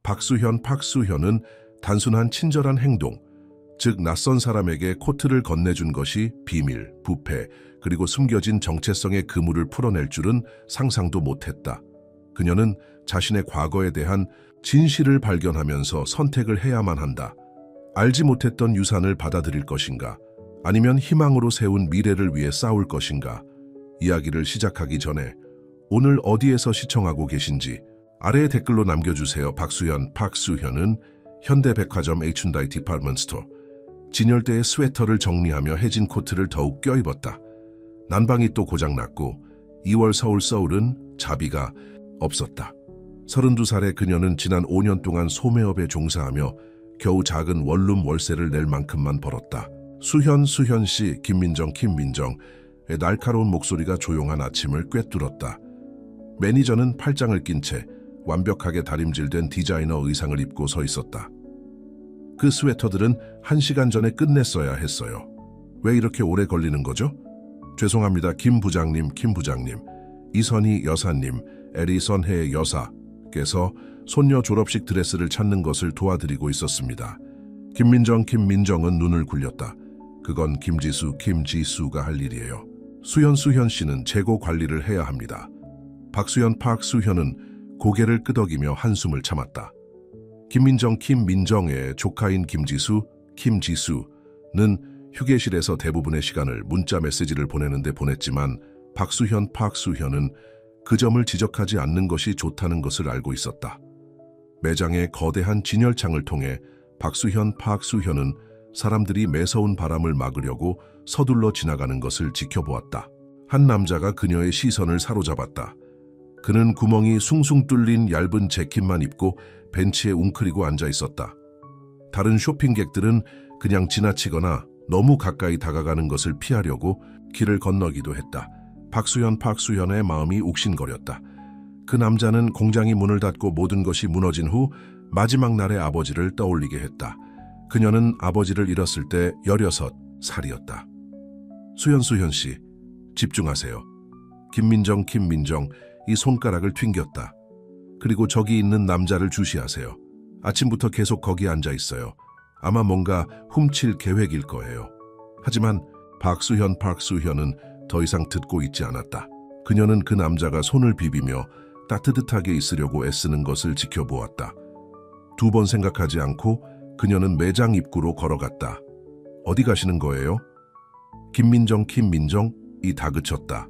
박수현은 단순한 친절한 행동, 즉 낯선 사람에게 코트를 건네준 것이 비밀, 부패, 그리고 숨겨진 정체성의 그물을 풀어낼 줄은 상상도 못했다. 그녀는 자신의 과거에 대한 진실을 발견하면서 선택을 해야만 한다. 알지 못했던 유산을 받아들일 것인가? 아니면 희망으로 세운 미래를 위해 싸울 것인가? 이야기를 시작하기 전에 오늘 어디에서 시청하고 계신지 아래에 댓글로 남겨주세요. 박수현은 현대백화점 H&I 디파트먼트 스토어 진열대의 스웨터를 정리하며 해진 코트를 더욱 껴입었다. 난방이 또 고장났고 2월 서울은 자비가 없었다. 32살의 그녀는 지난 5년 동안 소매업에 종사하며 겨우 작은 원룸 월세를 낼 만큼만 벌었다. 수현씨, 김민정의 날카로운 목소리가 조용한 아침을 꿰뚫었다. 매니저는 팔짱을 낀 채 완벽하게 다림질된 디자이너 의상을 입고 서 있었다. 그 스웨터들은 1시간 전에 끝냈어야 했어요. 왜 이렇게 오래 걸리는 거죠? 죄송합니다, 김 부장님. 이선희 여사님, 에리선혜 여사께서 손녀 졸업식 드레스를 찾는 것을 도와드리고 있었습니다. 김민정은 눈을 굴렸다. 그건 김지수가 할 일이에요. 수현 씨는 재고 관리를 해야 합니다. 박수현은 고개를 끄덕이며 한숨을 참았다. 김민정의 조카인 김지수는 휴게실에서 대부분의 시간을 문자 메시지를 보내는데 보냈지만 박수현은 그 점을 지적하지 않는 것이 좋다는 것을 알고 있었다. 매장의 거대한 진열창을 통해 박수현은 사람들이 매서운 바람을 막으려고 서둘러 지나가는 것을 지켜보았다. 한 남자가 그녀의 시선을 사로잡았다. 그는 구멍이 숭숭 뚫린 얇은 재킷만 입고 벤치에 웅크리고 앉아 있었다. 다른 쇼핑객들은 그냥 지나치거나 너무 가까이 다가가는 것을 피하려고 길을 건너기도 했다. 박수현의 마음이 욱신거렸다. 그 남자는 공장이 문을 닫고 모든 것이 무너진 후 마지막 날의 아버지를 떠올리게 했다. 그녀는 아버지를 잃었을 때 16살이었다. 수현씨, 집중하세요. 김민정 이 손가락을 튕겼다. 그리고 저기 있는 남자를 주시하세요. 아침부터 계속 거기 앉아 있어요. 아마 뭔가 훔칠 계획일 거예요. 하지만 박수현은 더 이상 듣고 있지 않았다. 그녀는 그 남자가 손을 비비며 따뜻하게 있으려고 애쓰는 것을 지켜보았다. 2번 생각하지 않고 그녀는 매장 입구로 걸어갔다. 어디 가시는 거예요? 김민정이 다그쳤다.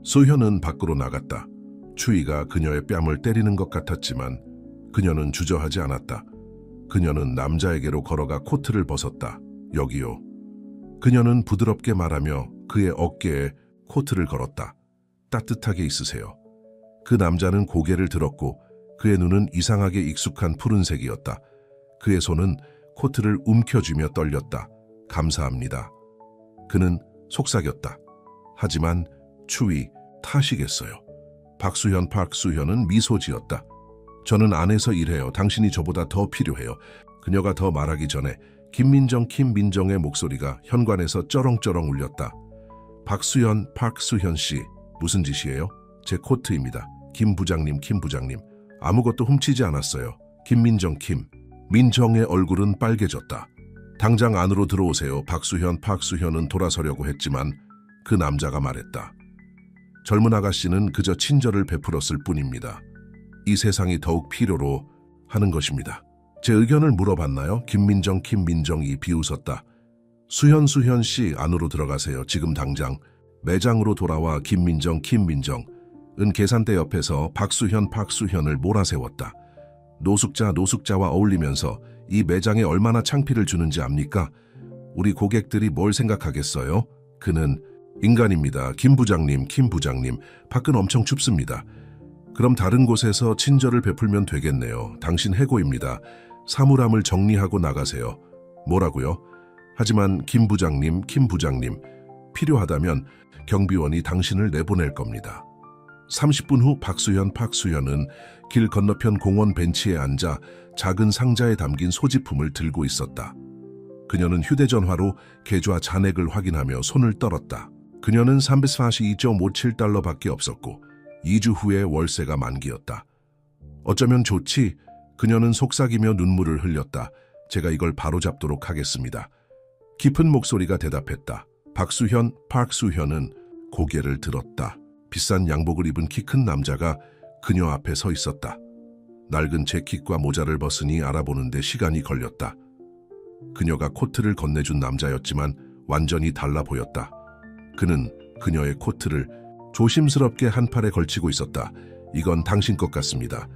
수현은 밖으로 나갔다. 추위가 그녀의 뺨을 때리는 것 같았지만 그녀는 주저하지 않았다. 그녀는 남자에게로 걸어가 코트를 벗었다. 여기요. 그녀는 부드럽게 말하며 그의 어깨에 코트를 걸었다. 따뜻하게 있으세요. 그 남자는 고개를 들었고 그의 눈은 이상하게 익숙한 푸른색이었다. 그의 손은 코트를 움켜쥐며 떨렸다. 감사합니다. 그는 속삭였다. 하지만 추위 탓이겠어요. 박수현은 미소 지었다. 저는 안에서 일해요. 당신이 저보다 더 필요해요. 그녀가 더 말하기 전에 김민정의 목소리가 현관에서 쩌렁쩌렁 울렸다. 박수현 씨, 무슨 짓이에요? 제 코트입니다. 김 부장님. 아무것도 훔치지 않았어요. 민정의 얼굴은 빨개졌다. 당장 안으로 들어오세요. 박수현은 돌아서려고 했지만 그 남자가 말했다. 젊은 아가씨는 그저 친절을 베풀었을 뿐입니다. 이 세상이 더욱 필요로 하는 것입니다. 제 의견을 물어봤나요? 김민정이 비웃었다. 수현 씨, 안으로 들어가세요. 지금 당장. 매장으로 돌아와. 김민정은 계산대 옆에서 박수현을 몰아세웠다. 노숙자와 어울리면서 이 매장에 얼마나 창피를 주는지 압니까? 우리 고객들이 뭘 생각하겠어요? 그는 인간입니다. 김 부장님, 밖은 엄청 춥습니다. 그럼 다른 곳에서 친절을 베풀면 되겠네요. 당신 해고입니다. 사물함을 정리하고 나가세요. 뭐라고요? 하지만 김 부장님, 필요하다면 경비원이 당신을 내보낼 겁니다. 30분 후 박수현은 길 건너편 공원 벤치에 앉아 작은 상자에 담긴 소지품을 들고 있었다. 그녀는 휴대전화로 계좌 잔액을 확인하며 손을 떨었다. 그녀는 342.57달러밖에 없었고 2주 후에 월세가 만기였다. 어쩌면 좋지. 그녀는 속삭이며 눈물을 흘렸다. 제가 이걸 바로잡도록 하겠습니다. 깊은 목소리가 대답했다. 박수현, 박수현은 고개를 들었다. 비싼 양복을 입은 키 큰 남자가 그녀 앞에 서 있었다. 낡은 재킷과 모자를 벗으니 알아보는데 시간이 걸렸다. 그녀가 코트를 건네준 남자였지만 완전히 달라 보였다. 그는 그녀의 코트를 조심스럽게 한 팔에 걸치고 있었다. 이건 당신 것 같습니다.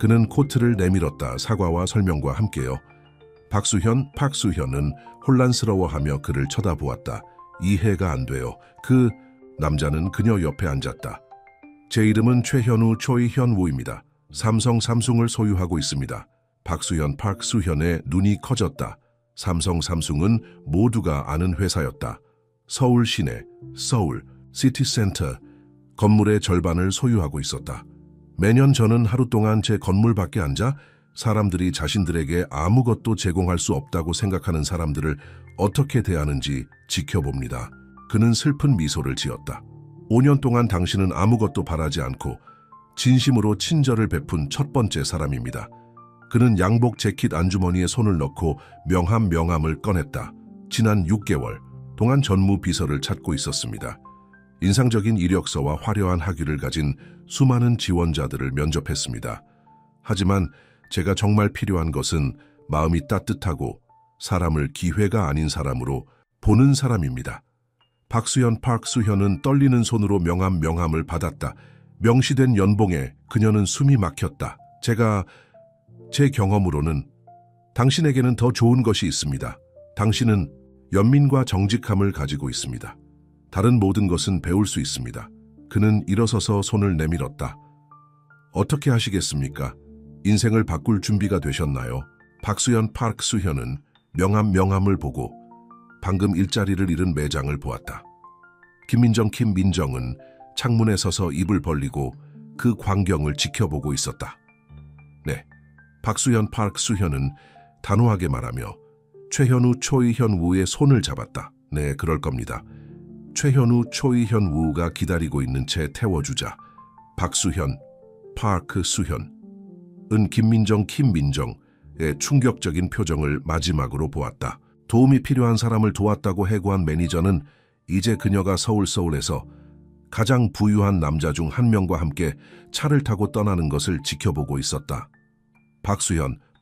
그는 코트를 내밀었다. 사과와 설명과 함께요. 박수현, 박수현은 혼란스러워하며 그를 쳐다보았다. 이해가 안 돼요. 그 남자는 그녀 옆에 앉았다. 제 이름은 최현우 초이현우입니다. 삼성을 소유하고 있습니다. 박수현, 박수현의 눈이 커졌다. 삼성은 모두가 아는 회사였다. 서울 시내, 서울 시티센터 건물의 절반을 소유하고 있었다. 매년 저는 하루 동안 제 건물 밖에 앉아 사람들이 자신들에게 아무것도 제공할 수 없다고 생각하는 사람들을 어떻게 대하는지 지켜봅니다. 그는 슬픈 미소를 지었다. 5년 동안 당신은 아무것도 바라지 않고 진심으로 친절을 베푼 첫 번째 사람입니다. 그는 양복 재킷 안주머니에 손을 넣고 명함을 꺼냈다. 지난 6개월 동안 전무 비서를 찾고 있었습니다. 인상적인 이력서와 화려한 학위를 가진 수많은 지원자들을 면접했습니다. 하지만 제가 정말 필요한 것은 마음이 따뜻하고 사람을 기회가 아닌 사람으로 보는 사람입니다. 박수현은 떨리는 손으로 명함을 받았다. 명시된 연봉에 그녀는 숨이 막혔다. 제 경험으로는 당신에게는 더 좋은 것이 있습니다. 당신은 연민과 정직함을 가지고 있습니다. 다른 모든 것은 배울 수 있습니다. 그는 일어서서 손을 내밀었다. 어떻게 하시겠습니까? 인생을 바꿀 준비가 되셨나요? 박수현은 명함을 보고 방금 일자리를 잃은 매장을 보았다. 김민정은 창문에 서서 입을 벌리고 그 광경을 지켜보고 있었다. 네, 박수현은 단호하게 말하며 최현우 초이현우의 손을 잡았다. 네, 그럴 겁니다. 최현우 초이현우가 기다리고 있는 채 태워주자 박수현, 박수현은 김민정의 충격적인 표정을 마지막으로 보았다. 도움이 필요한 사람을 도왔다고 해고한 매니저는 이제 그녀가 서울에서 가장 부유한 남자 중 한 명과 함께 차를 타고 떠나는 것을 지켜보고 있었다.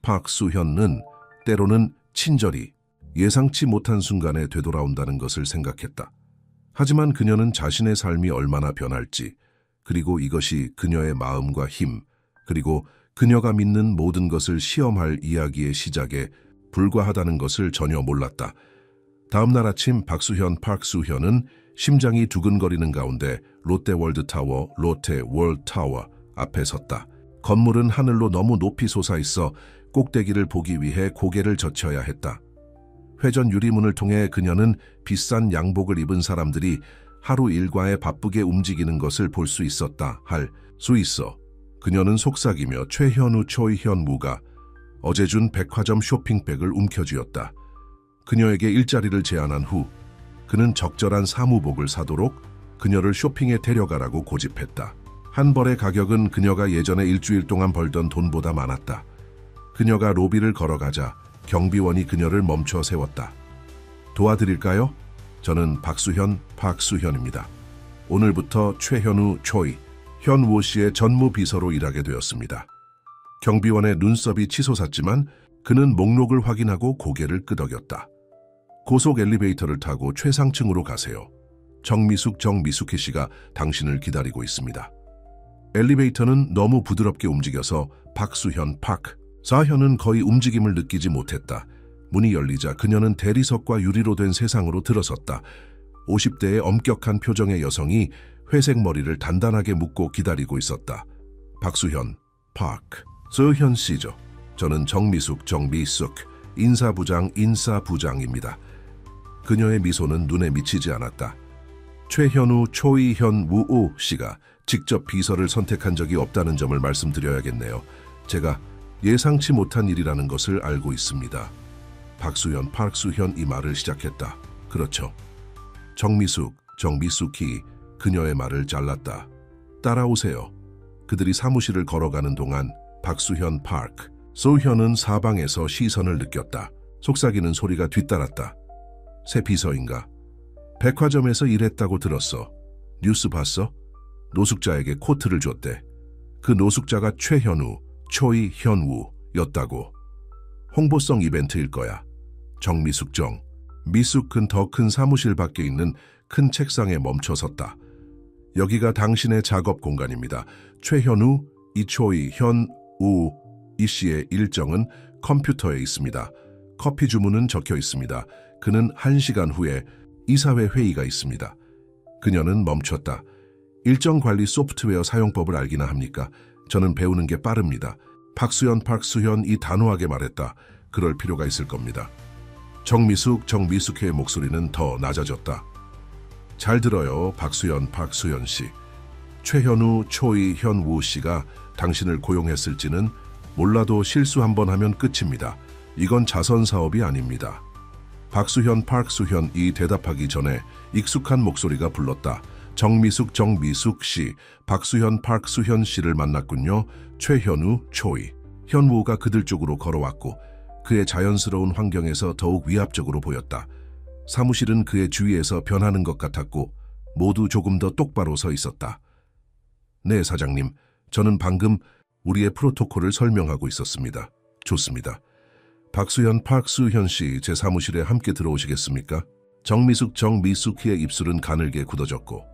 박수현은 때로는 친절이 예상치 못한 순간에 되돌아온다는 것을 생각했다. 하지만 그녀는 자신의 삶이 얼마나 변할지, 그리고 이것이 그녀의 마음과 힘, 그리고 그녀가 믿는 모든 것을 시험할 이야기의 시작에 불과하다는 것을 전혀 몰랐다. 다음 날 아침 박수현은 심장이 두근거리는 가운데 롯데월드타워 앞에 섰다. 건물은 하늘로 너무 높이 솟아있어 꼭대기를 보기 위해 고개를 젖혀야 했다. 회전 유리문을 통해 그녀는 비싼 양복을 입은 사람들이 하루 일과에 바쁘게 움직이는 것을 볼 수 있었다. 그녀는 속삭이며 초이현우가 어제 준 백화점 쇼핑백을 움켜쥐었다. 그녀에게 일자리를 제안한 후 그는 적절한 사무복을 사도록 그녀를 쇼핑에 데려가라고 고집했다. 한 벌의 가격은 그녀가 예전에 일주일 동안 벌던 돈보다 많았다. 그녀가 로비를 걸어가자 경비원이 그녀를 멈춰 세웠다. 도와드릴까요? 저는 박수현입니다. 오늘부터 최현우 현우 씨의 전무 비서로 일하게 되었습니다. 경비원의 눈썹이 치솟았지만 그는 목록을 확인하고 고개를 끄덕였다. 고속 엘리베이터를 타고 최상층으로 가세요. 정미숙희 씨가 당신을 기다리고 있습니다. 엘리베이터는 너무 부드럽게 움직여서 박수현은 거의 움직임을 느끼지 못했다. 문이 열리자 그녀는 대리석과 유리로 된 세상으로 들어섰다. 50대의 엄격한 표정의 여성이 회색 머리를 단단하게 묶고 기다리고 있었다. 박수현 씨죠. 저는 정미숙 인사부장입니다. 그녀의 미소는 눈에 미치지 않았다. 최현우 초이현우 씨가 직접 비서를 선택한 적이 없다는 점을 말씀드려야겠네요. 제가 예상치 못한 일이라는 것을 알고 있습니다. 박수현 이 말을 시작했다. 그렇죠. 정미숙이 그녀의 말을 잘랐다. 따라오세요. 그들이 사무실을 걸어가는 동안 박수현 파크. 소현은 사방에서 시선을 느꼈다. 속삭이는 소리가 뒤따랐다. 새 비서인가? 백화점에서 일했다고 들었어. 뉴스 봤어? 노숙자에게 코트를 줬대. 그 노숙자가 최현우, 초이현우였다고. 홍보성 이벤트일 거야. 정미숙정. 미숙은 더 큰 사무실 밖에 있는 큰 책상에 멈춰 섰다. 여기가 당신의 작업 공간입니다. 최현우, 이초이현우 이 씨의 일정은 컴퓨터에 있습니다. 커피 주문은 적혀 있습니다. 그는 1시간 후에 이사회 회의가 있습니다. 그녀는 멈췄다. 일정 관리 소프트웨어 사용법을 알기나 합니까? 저는 배우는 게 빠릅니다. 박수현 이 단호하게 말했다. 그럴 필요가 있을 겁니다. 정미숙의 목소리는 더 낮아졌다. 잘 들어요, 박수현 씨. 최현우, 초이현우 씨가 당신을 고용했을지는 몰라도 실수 한번 하면 끝입니다. 이건 자선 사업이 아닙니다. 박수현 이 대답하기 전에 익숙한 목소리가 불렀다. 정미숙 씨, 박수현 씨를 만났군요. 최현우, 현우가 그들 쪽으로 걸어왔고 그의 자연스러운 환경에서 더욱 위압적으로 보였다. 사무실은 그의 주위에서 변하는 것 같았고 모두 조금 더 똑바로 서 있었다. 네, 사장님. 저는 방금 우리의 프로토콜을 설명하고 있었습니다. 좋습니다. 박수현 씨, 제 사무실에 함께 들어오시겠습니까? 정미숙의 입술은 가늘게 굳어졌고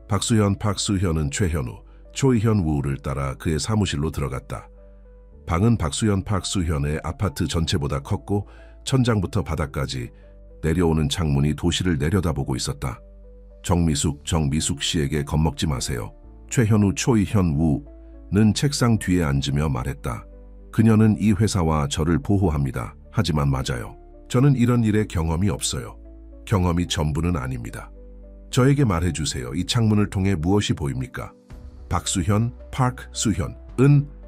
박수현은 최현우, 초이현우를 따라 그의 사무실로 들어갔다. 방은 박수현의 아파트 전체보다 컸고 천장부터 바닥까지 내려오는 창문이 도시를 내려다보고 있었다. 정미숙 씨에게 겁먹지 마세요. 최현우, 초이현우는 책상 뒤에 앉으며 말했다. 그녀는 이 회사와 저를 보호합니다. 하지만 맞아요. 저는 이런 일에 경험이 없어요. 경험이 전부는 아닙니다. 저에게 말해주세요. 이 창문을 통해 무엇이 보입니까? 박수현은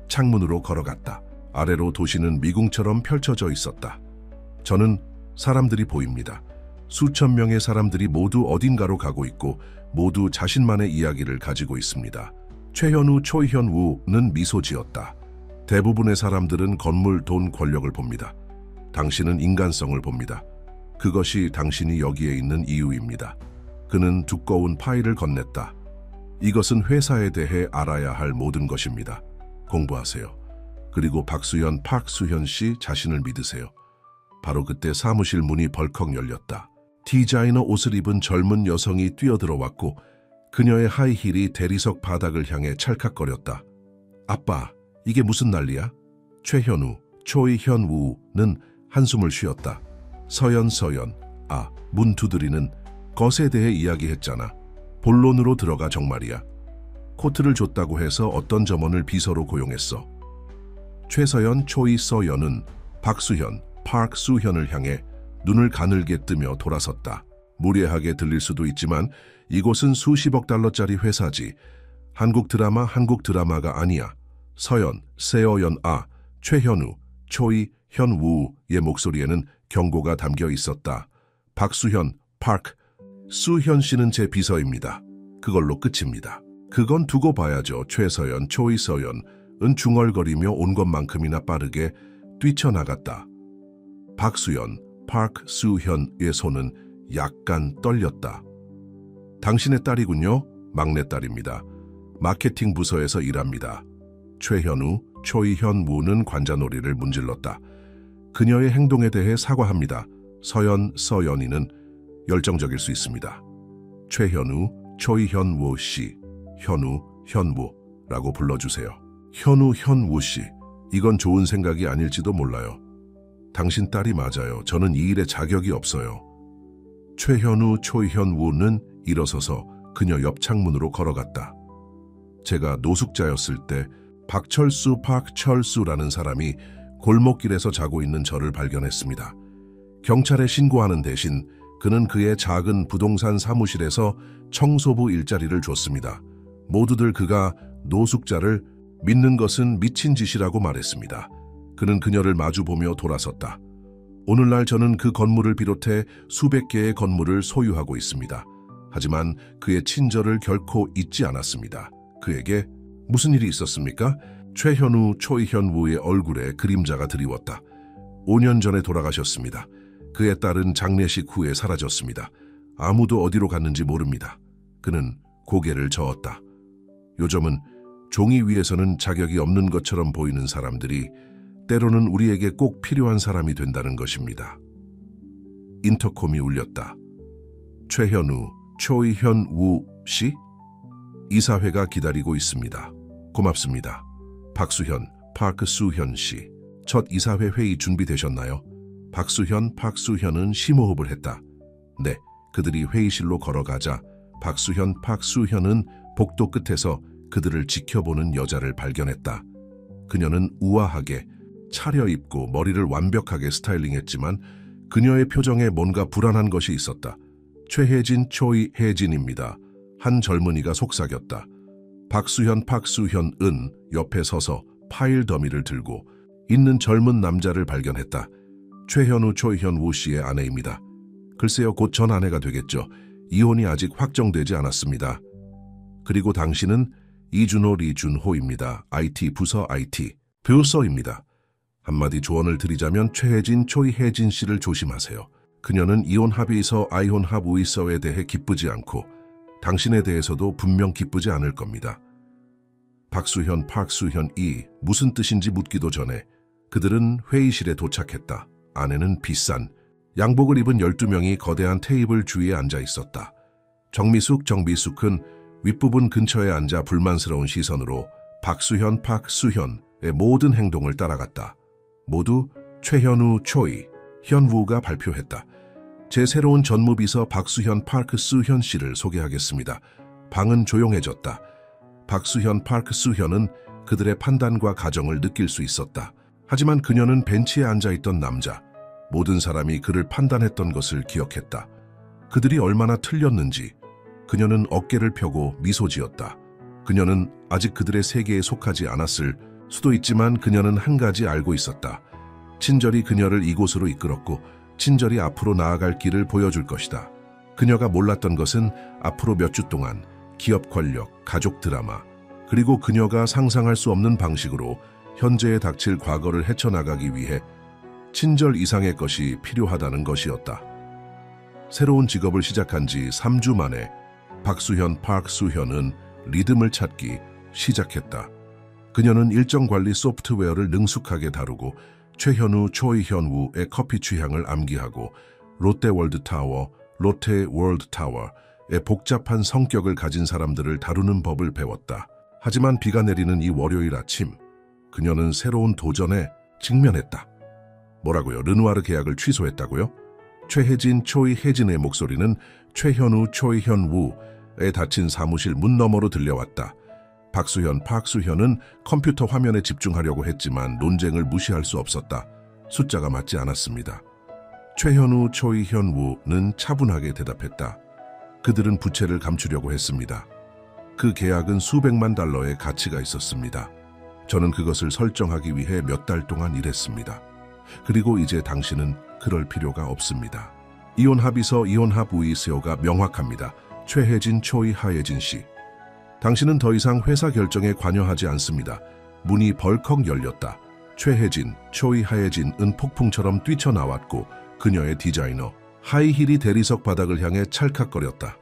창문으로 걸어갔다. 아래로 도시는 미궁처럼 펼쳐져 있었다. 저는 사람들이 보입니다. 수천 명의 사람들이 모두 어딘가로 가고 있고 모두 자신만의 이야기를 가지고 있습니다. 최현우, 초이현우는 미소 지었다. 대부분의 사람들은 건물, 돈, 권력을 봅니다. 당신은 인간성을 봅니다. 그것이 당신이 여기에 있는 이유입니다. 그는 두꺼운 파일을 건넸다. 이것은 회사에 대해 알아야 할 모든 것입니다. 공부하세요. 그리고 박수현 씨 자신을 믿으세요. 바로 그때 사무실 문이 벌컥 열렸다. 디자이너 옷을 입은 젊은 여성이 뛰어들어왔고 그녀의 하이힐이 대리석 바닥을 향해 찰칵거렸다. 아빠, 이게 무슨 난리야? 최현우, 초이현우는 한숨을 쉬었다. 서연, 문 두드리는 것에 대해 이야기했잖아. 본론으로 들어가 정말이야. 코트를 줬다고 해서 어떤 점원을 비서로 고용했어. 최서연, 초이서연은 박수현을 향해 눈을 가늘게 뜨며 돌아섰다. 무례하게 들릴 수도 있지만 이곳은 수십억 달러짜리 회사지. 한국 드라마가 아니야. 세어연, 최현우, 초이현우의 목소리에는 경고가 담겨 있었다. 박수현, 수현 씨는 제 비서입니다. 그걸로 끝입니다. 그건 두고 봐야죠. 최서연, 초이서연은 중얼거리며 온 것만큼이나 빠르게 뛰쳐나갔다. 수현의 손은 약간 떨렸다. 당신의 딸이군요. 막내딸입니다. 마케팅 부서에서 일합니다. 최현우, 초이현우는 관자놀이를 문질렀다. 그녀의 행동에 대해 사과합니다. 서연이는 열정적일 수 있습니다. 최현우, 초이현우 씨, 현우라고 불러주세요. 현우 씨, 이건 좋은 생각이 아닐지도 몰라요. 당신 딸이 맞아요. 저는 이 일에 자격이 없어요. 최현우, 초이현우는 일어서서 그녀 옆 창문으로 걸어갔다. 제가 노숙자였을 때 박철수라는 사람이 골목길에서 자고 있는 저를 발견했습니다. 경찰에 신고하는 대신 그는 그의 작은 부동산 사무실에서 청소부 일자리를 줬습니다. 모두들 그가 노숙자를 믿는 것은 미친 짓이라고 말했습니다. 그는 그녀를 마주보며 돌아섰다. 오늘날 저는 그 건물을 비롯해 수백 개의 건물을 소유하고 있습니다. 하지만 그의 친절을 결코 잊지 않았습니다. 그에게 무슨 일이 있었습니까? 최현우, 초이현우의 얼굴에 그림자가 드리웠다. 5년 전에 돌아가셨습니다. 그의 딸은 장례식 후에 사라졌습니다. 아무도 어디로 갔는지 모릅니다. 그는 고개를 저었다. 요즘은 종이 위에서는 자격이 없는 것처럼 보이는 사람들이 때로는 우리에게 꼭 필요한 사람이 된다는 것입니다. 인터콤이 울렸다. 최현우, 초이현우 씨? 이사회가 기다리고 있습니다. 고맙습니다. 박수현, 파크수현 씨. 첫 이사회 회의 준비되셨나요? 박수현은 심호흡을 했다. 네, 그들이 회의실로 걸어가자 박수현은 복도 끝에서 그들을 지켜보는 여자를 발견했다. 그녀는 우아하게 차려입고 머리를 완벽하게 스타일링했지만 그녀의 표정에 뭔가 불안한 것이 있었다. 최혜진, 초이혜진입니다. 한 젊은이가 속삭였다. 박수현은 옆에 서서 파일 더미를 들고 있는 젊은 남자를 발견했다. 최현우, 초이현우 씨의 아내입니다. 글쎄요, 곧 전 아내가 되겠죠. 이혼이 아직 확정되지 않았습니다. 그리고 당신은 이준호, 리준호입니다. IT 부서 IT 부서입니다. 한마디 조언을 드리자면 최혜진, 초이혜진 씨를 조심하세요. 그녀는 이혼 합의서, 아이혼 합의서에 대해 기쁘지 않고 당신에 대해서도 분명 기쁘지 않을 겁니다. 박수현이 무슨 뜻인지 묻기도 전에 그들은 회의실에 도착했다. 안에는 비싼 양복을 입은 12명이 거대한 테이블 주위에 앉아 있었다. 정미숙은 윗부분 근처에 앉아 불만스러운 시선으로 박수현의 모든 행동을 따라갔다. 모두 최현우, 초이현우가 발표했다. 제 새로운 전무비서 박수현 씨를 소개하겠습니다. 방은 조용해졌다. 박수현은 그들의 판단과 가정을 느낄 수 있었다. 하지만 그녀는 벤치에 앉아있던 남자, 모든 사람이 그를 판단했던 것을 기억했다. 그들이 얼마나 틀렸는지 그녀는 어깨를 펴고 미소 지었다. 그녀는 아직 그들의 세계에 속하지 않았을 수도 있지만 그녀는 한 가지 알고 있었다. 친절이 그녀를 이곳으로 이끌었고 친절히 앞으로 나아갈 길을 보여줄 것이다. 그녀가 몰랐던 것은 앞으로 몇 주 동안 기업 권력, 가족 드라마, 그리고 그녀가 상상할 수 없는 방식으로 현재에 닥칠 과거를 헤쳐나가기 위해 친절 이상의 것이 필요하다는 것이었다. 새로운 직업을 시작한 지 3주 만에 박수현은 리듬을 찾기 시작했다. 그녀는 일정 관리 소프트웨어를 능숙하게 다루고 최현우, 초이현우의 커피 취향을 암기하고 롯데월드타워의 복잡한 성격을 가진 사람들을 다루는 법을 배웠다. 하지만 비가 내리는 이 월요일 아침, 그녀는 새로운 도전에 직면했다. 뭐라고요? 르누아르 계약을 취소했다고요? 최혜진, 초이혜진의 목소리는 최현우, 초이현우의 닫힌 사무실 문 너머로 들려왔다. 박수현은 컴퓨터 화면에 집중하려고 했지만 논쟁을 무시할 수 없었다. 숫자가 맞지 않았습니다. 최현우, 초이현우는 차분하게 대답했다. 그들은 부채를 감추려고 했습니다. 그 계약은 수백만 달러의 가치가 있었습니다. 저는 그것을 설정하기 위해 몇 달 동안 일했습니다. 그리고 이제 당신은 그럴 필요가 없습니다. 이혼 합의서, 이혼 합의서가 명확합니다. 최혜진, 초이하예진 씨. 당신은 더 이상 회사 결정에 관여하지 않습니다. 문이 벌컥 열렸다. 최혜진, 초이하예진은 폭풍처럼 뛰쳐나왔고 그녀의 디자이너 하이힐이 대리석 바닥을 향해 찰칵거렸다.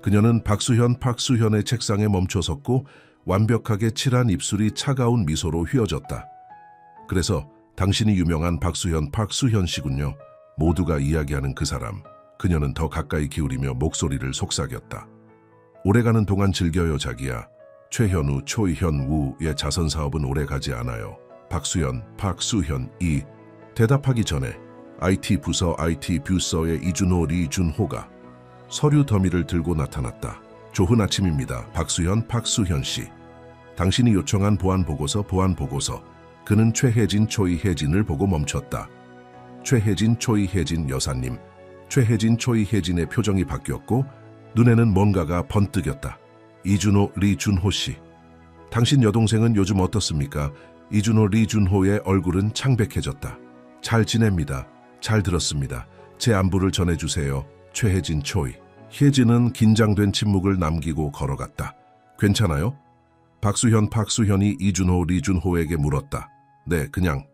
그녀는 박수현의 책상에 멈춰섰고 완벽하게 칠한 입술이 차가운 미소로 휘어졌다. 그래서 당신이 유명한 박수현 씨군요. 모두가 이야기하는 그 사람. 그녀는 더 가까이 기울이며 목소리를 속삭였다. 오래가는 동안 즐겨요, 자기야. 최현우, 초이현우의 자선사업은 오래가지 않아요. 박수현이 대답하기 전에 IT 부서의 이준호, 리준호가 서류 더미를 들고 나타났다. 좋은 아침입니다. 박수현 씨. 당신이 요청한 보안 보고서. 그는 최혜진, 초이혜진을 보고 멈췄다. 최혜진, 초이혜진 여사님. 최혜진, 초이혜진의 표정이 바뀌었고 눈에는 뭔가가 번뜩였다. 이준호, 리준호 씨. 당신 여동생은 요즘 어떻습니까? 이준호, 리준호의 얼굴은 창백해졌다. 잘 지냅니다. 잘 들었습니다. 제 안부를 전해주세요. 최혜진, 초이. 혜진은 긴장된 침묵을 남기고 걸어갔다. 괜찮아요? 박수현이 이준호, 리준호에게 물었다. 네, 그냥.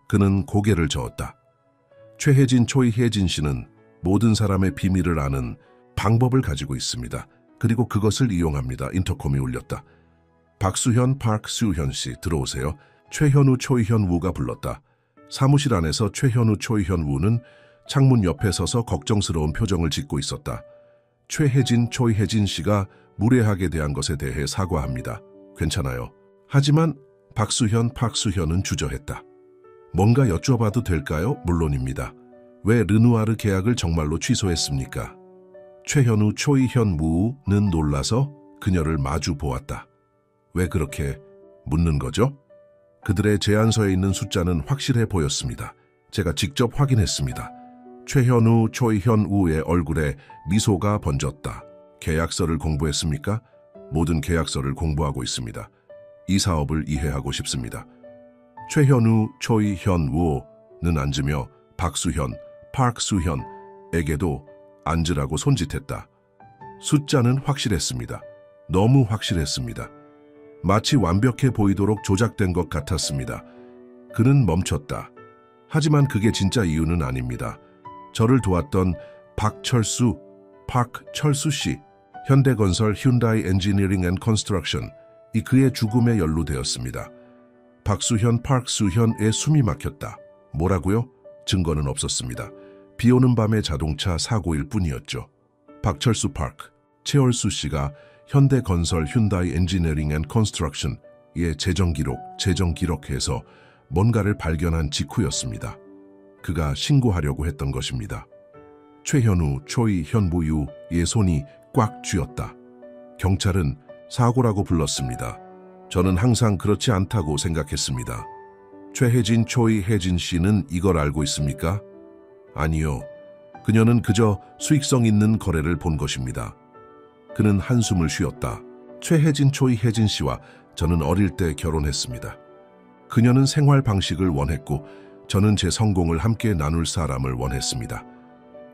그는 고개를 저었다. 최혜진, 초이혜진 씨는 모든 사람의 비밀을 아는 방법을 가지고 있습니다. 그리고 그것을 이용합니다. 인터콤이 울렸다. 박수현, 박수현 씨, 들어오세요. 최현우, 초이현우가 불렀다. 사무실 안에서 최현우, 초이현우는 창문 옆에 서서 걱정스러운 표정을 짓고 있었다. 최혜진, 초이혜진 씨가 무례하게 대한 것에 대해 사과합니다. 괜찮아요. 하지만 박수현은 주저했다. 뭔가 여쭤봐도 될까요? 물론입니다. 왜 르누아르 계약을 정말로 취소했습니까? 최현우, 초이현우는 놀라서 그녀를 마주 보았다. 왜 그렇게 묻는 거죠? 그들의 제안서에 있는 숫자는 확실해 보였습니다. 제가 직접 확인했습니다. 최현우, 초이현우의 얼굴에 미소가 번졌다. 계약서를 공부했습니까? 모든 계약서를 공부하고 있습니다. 이 사업을 이해하고 싶습니다. 최현우, 초이현우는 앉으며 박수현, 박수현에게도 앉으라고 손짓했다. 숫자는 확실했습니다. 너무 확실했습니다. 마치 완벽해 보이도록 조작된 것 같았습니다. 그는 멈췄다. 하지만 그게 진짜 이유는 아닙니다. 저를 도왔던 박철수 씨, 현대건설 휴다이 엔지니어링 앤 컨스트럭션, 이 그의 죽음에 연루되었습니다. 박수현의 숨이 막혔다. 뭐라고요? 증거는 없었습니다. 비오는 밤의 자동차 사고일 뿐이었죠. 박철수 최월수 씨가 현대건설 휴다이 엔지니어링 앤 컨스트럭션의 재정기록에서 뭔가를 발견한 직후였습니다. 그가 신고하려고 했던 것입니다. 최현우, 초이현우의 손이 꽉 쥐었다. 경찰은 사고라고 불렀습니다. 저는 항상 그렇지 않다고 생각했습니다. 최혜진, 초이혜진 씨는 이걸 알고 있습니까? 아니요. 그녀는 그저 수익성 있는 거래를 본 것입니다. 그는 한숨을 쉬었다. 최혜진, 초이혜진 씨와 저는 어릴 때 결혼했습니다. 그녀는 생활 방식을 원했고 저는 제 성공을 함께 나눌 사람을 원했습니다.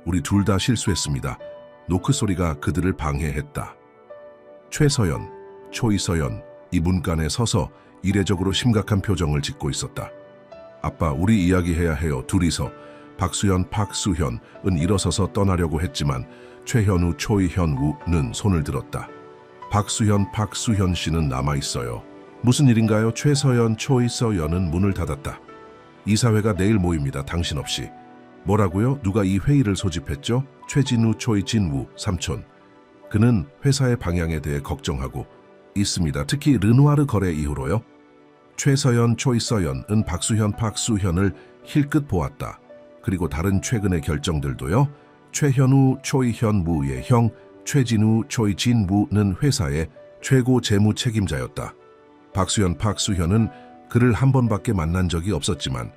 우리 둘 다 실수했습니다. 노크 소리가 그들을 방해했다. 최서연, 초이서연, 이 문간에 서서 이례적으로 심각한 표정을 짓고 있었다. 아빠, 우리 이야기해야 해요. 둘이서. 박수현은 일어서서 떠나려고 했지만 최현우, 초이현우는 손을 들었다. 박수현 씨는 남아있어요. 무슨 일인가요? 최서연, 초이서연은 문을 닫았다. 이사회가 내일 모입니다. 당신 없이. 뭐라고요? 누가 이 회의를 소집했죠? 최진우, 초이진우 삼촌. 그는 회사의 방향에 대해 걱정하고 있습니다. 특히 르누아르 거래 이후로요. 최서연, 초이서연은 박수현을 힐끗 보았다. 그리고 다른 최근의 결정들도요. 최현우, 초이현우의 형 최진우, 초이진우는 회사의 최고 재무 책임자였다. 박수현은 그를 한 번밖에 만난 적이 없었지만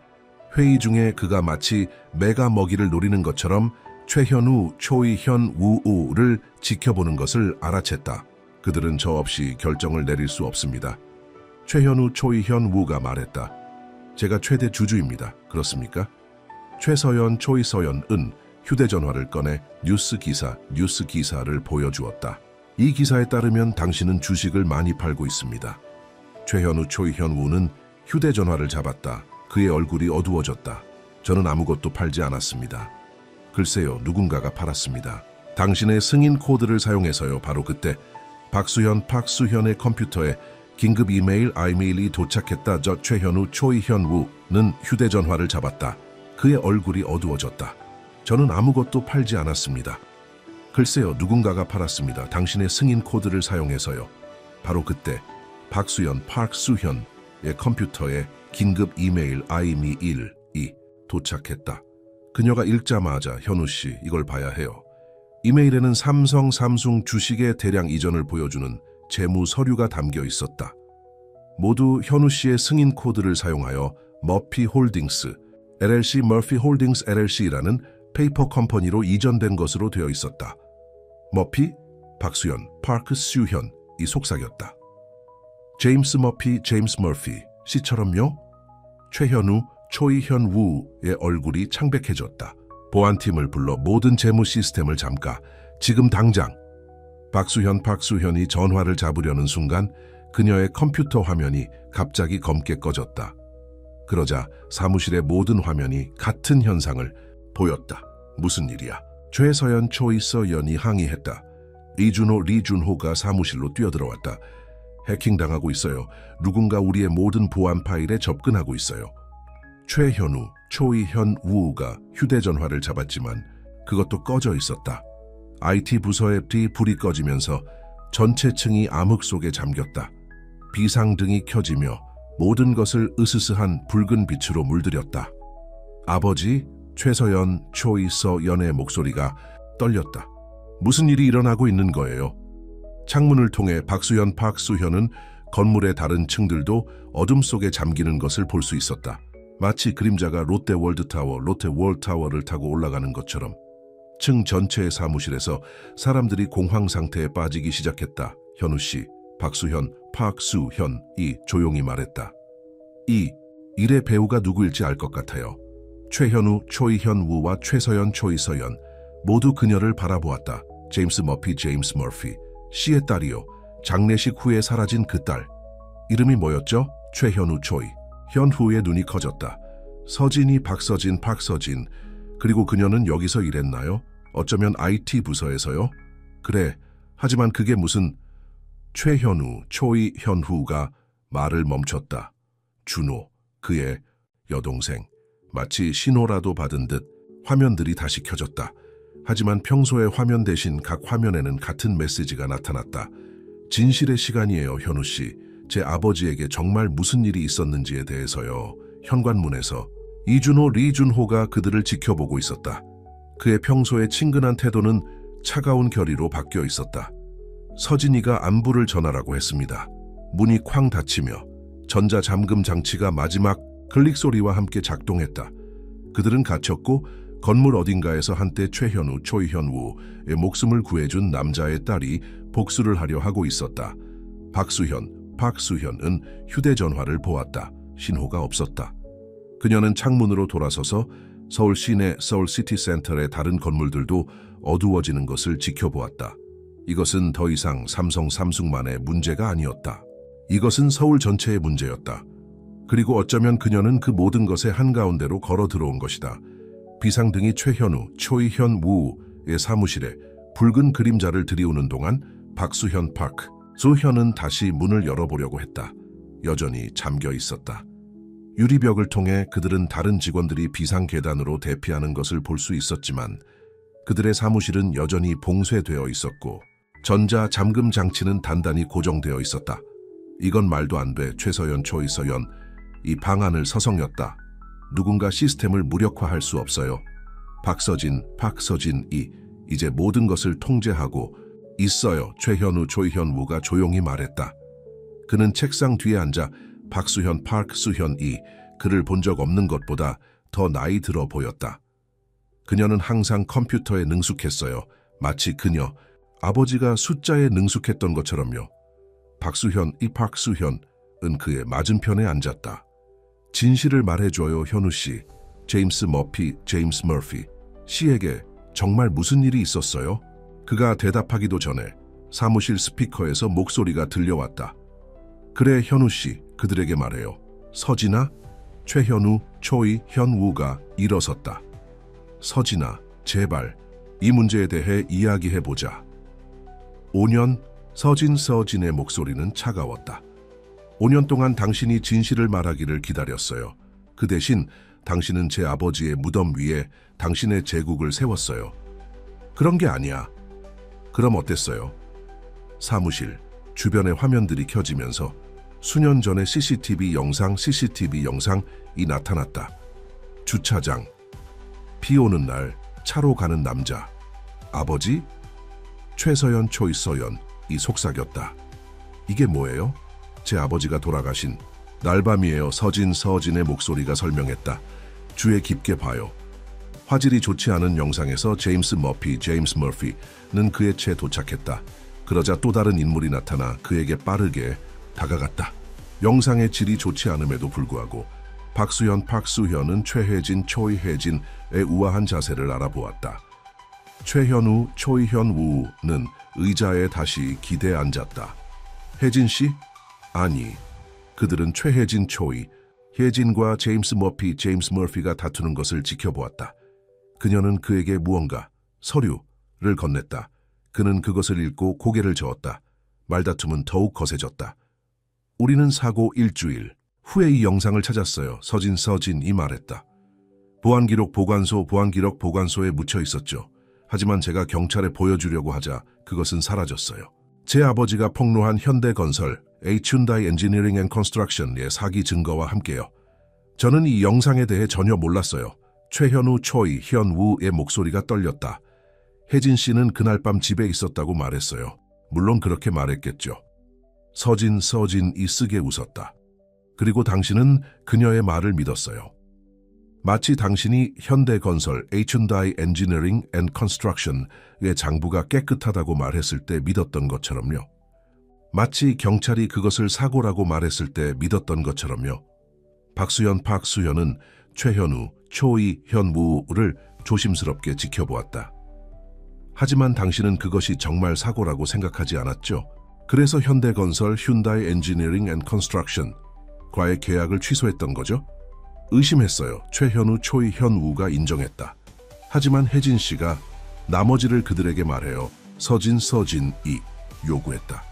회의 중에 그가 마치 메가 먹이를 노리는 것처럼 최현우, 초이현우를 지켜보는 것을 알아챘다. 그들은 저 없이 결정을 내릴 수 없습니다. 최현우, 초이현우가 말했다. 제가 최대 주주입니다. 그렇습니까? 최서연, 초이서연은 휴대전화를 꺼내 뉴스 기사를 보여주었다. 이 기사에 따르면 당신은 주식을 많이 팔고 있습니다. 최현우, 초이현우는 휴대전화를 잡았다. 그의 얼굴이 어두워졌다. 저는 아무것도 팔지 않았습니다. 글쎄요, 누군가가 팔았습니다. 당신의 승인 코드를 사용해서요. 바로 그때 박수현의 컴퓨터에 긴급 아이메일이 도착했다. 저 최현우, 초이현우는 휴대전화를 잡았다. 그의 얼굴이 어두워졌다. 저는 아무것도 팔지 않았습니다. 글쎄요, 누군가가 팔았습니다. 당신의 승인 코드를 사용해서요. 바로 그때 박수현의 컴퓨터에 긴급 아이메일이 도착했다. 그녀가 읽자마자 현우 씨, 이걸 봐야 해요. 이메일에는 삼성 주식의 대량 이전을 보여주는 재무 서류가 담겨 있었다. 모두 현우 씨의 승인 코드를 사용하여 머피 홀딩스 LLC라는 페이퍼 컴퍼니로 이전된 것으로 되어 있었다. 머피, 박수현, 이 속삭였다. 제임스 머피, 씨처럼요? 최현우, 초이현우의 얼굴이 창백해졌다. 보안팀을 불러 모든 재무 시스템을 잠가. 지금 당장. 박수현이 전화를 잡으려는 순간 그녀의 컴퓨터 화면이 갑자기 검게 꺼졌다. 그러자 사무실의 모든 화면이 같은 현상을 보였다. 무슨 일이야? 최서연, 초이서연이 항의했다. 이준호, 리준호가 사무실로 뛰어들어왔다. 해킹당하고 있어요. 누군가 우리의 모든 보안 파일에 접근하고 있어요. 최현우, 초이현우가 휴대전화를 잡았지만 그것도 꺼져 있었다. IT 부서의 불이 꺼지면서 전체 층이 암흑 속에 잠겼다. 비상등이 켜지며 모든 것을 으스스한 붉은 빛으로 물들였다. 아버지, 최서연, 초이서연의 목소리가 떨렸다. 무슨 일이 일어나고 있는 거예요? 창문을 통해 박수현, 박수현은 건물의 다른 층들도 어둠 속에 잠기는 것을 볼 수 있었다. 마치 그림자가 롯데월드타워, 롯데월타워를 타고 올라가는 것처럼. 층 전체의 사무실에서 사람들이 공황 상태에 빠지기 시작했다. 현우 씨, 박수현, 박수현이 조용히 말했다. 이 일의 배우가 누구일지 알 것 같아요. 최현우, 초이현우와 최서연, 초이서연 모두 그녀를 바라보았다. 제임스 머피, 제임스 머피 씨의 딸이요. 장례식 후에 사라진 그 딸. 이름이 뭐였죠? 최현우, 초이. 현후의 눈이 커졌다. 서진이 박서진, 박서진. 그리고 그녀는 여기서 일했나요? 어쩌면 IT 부서에서요? 그래, 하지만 그게 무슨... 최현우, 초이, 현후가 말을 멈췄다. 준호, 그의 여동생. 마치 신호라도 받은 듯 화면들이 다시 켜졌다. 하지만 평소의 화면 대신 각 화면에는 같은 메시지가 나타났다. 진실의 시간이에요, 현우 씨. 제 아버지에게 정말 무슨 일이 있었는지에 대해서요. 현관문에서 이준호, 리준호가 그들을 지켜보고 있었다. 그의 평소의 친근한 태도는 차가운 결의로 바뀌어 있었다. 서진이가 안부를 전하라고 했습니다. 문이 쾅 닫히며 전자잠금 장치가 마지막 클릭 소리와 함께 작동했다. 그들은 갇혔고 건물 어딘가에서 한때 최현우, 초이현우의 목숨을 구해준 남자의 딸이 복수를 하려 하고 있었다. 박수현, 박수현은 휴대전화를 보았다. 신호가 없었다. 그녀는 창문으로 돌아서서 서울 시내, 서울 시티센터의 다른 건물들도 어두워지는 것을 지켜보았다. 이것은 더 이상 삼성만의 문제가 아니었다. 이것은 서울 전체의 문제였다. 그리고 어쩌면 그녀는 그 모든 것의 한가운데로 걸어 들어온 것이다. 비상등이 최현우, 초이현우의 사무실에 붉은 그림자를 들이우는 동안 박수현, 박수현은 다시 문을 열어보려고 했다. 여전히 잠겨 있었다. 유리벽을 통해 그들은 다른 직원들이 비상계단으로 대피하는 것을 볼 수 있었지만 그들의 사무실은 여전히 봉쇄되어 있었고 전자 잠금 장치는 단단히 고정되어 있었다. 이건 말도 안 돼. 최서연, 초이서연 이 방안을 서성였다. 누군가 시스템을 무력화할 수 없어요. 박서진이 이제 모든 것을 통제하고 있어요. 최현우, 초이현우가 조용히 말했다. 그는 책상 뒤에 앉아 박수현, 박수현이 그를 본 적 없는 것보다 더 나이 들어 보였다. 그녀는 항상 컴퓨터에 능숙했어요. 마치 그녀, 아버지가 숫자에 능숙했던 것처럼요. 박수현은 그의 맞은편에 앉았다. 진실을 말해줘요, 현우 씨. 제임스 머피 씨에게 정말 무슨 일이 있었어요? 그가 대답하기도 전에 사무실 스피커에서 목소리가 들려왔다. 그래, 현우 씨, 그들에게 말해요. 서진아, 최현우, 초이, 현우가 일어섰다. 서진아, 제발 이 문제에 대해 이야기해보자. 5년, 서진의 목소리는 차가웠다. 5년 동안 당신이 진실을 말하기를 기다렸어요. 그 대신 당신은 제 아버지의 무덤 위에 당신의 제국을 세웠어요. 그런 게 아니야. 그럼 어땠어요? 사무실, 주변의 화면들이 켜지면서 수년 전의 CCTV 영상이 나타났다. 주차장, 비 오는 날 차로 가는 남자. 아버지? 최서연, 초이서연이 속삭였다. 이게 뭐예요? 제 아버지가 돌아가신 날밤이에요. 서진의 목소리가 설명했다. 주의 깊게 봐요. 화질이 좋지 않은 영상에서 제임스 머피는 그의 채에 도착했다. 그러자 또 다른 인물이 나타나 그에게 빠르게 다가갔다. 영상의 질이 좋지 않음에도 불구하고 박수현은 최혜진, 초이혜진의 우아한 자세를 알아보았다. 최현우, 초이현우는 의자에 다시 기대 앉았다. 혜진 씨? 아니, 그들은 최혜진 초이, 혜진과 제임스 머피가 다투는 것을 지켜보았다. 그녀는 그에게 무언가, 서류를 건넸다. 그는 그것을 읽고 고개를 저었다. 말다툼은 더욱 거세졌다. 우리는 사고 일주일 후에 이 영상을 찾았어요. 서진이 말했다. 보안기록 보관소에 묻혀 있었죠. 하지만 제가 경찰에 보여주려고 하자 그것은 사라졌어요. 제 아버지가 폭로한 현대건설 Hyundai Engineering and Construction의 사기 증거와 함께요. 저는 이 영상에 대해 전혀 몰랐어요. 최현우, 초이, 현우의 목소리가 떨렸다. 혜진 씨는 그날 밤 집에 있었다고 말했어요. 물론 그렇게 말했겠죠. 서진이 쓰게 웃었다. 그리고 당신은 그녀의 말을 믿었어요. 마치 당신이 현대건설 Hyundai Engineering and Construction의 장부가 깨끗하다고 말했을 때 믿었던 것처럼요. 마치 경찰이 그것을 사고라고 말했을 때 믿었던 것처럼요. 박수현은 최현우, 초이, 현무를 조심스럽게 지켜보았다. 하지만 당신은 그것이 정말 사고라고 생각하지 않았죠. 그래서 현대건설 Hyundai Engineering and Construction과의 계약을 취소했던 거죠. 의심했어요. 최현우, 초이, 현우가 인정했다. 하지만 혜진 씨가 나머지를 그들에게 말해요. 서진이 요구했다.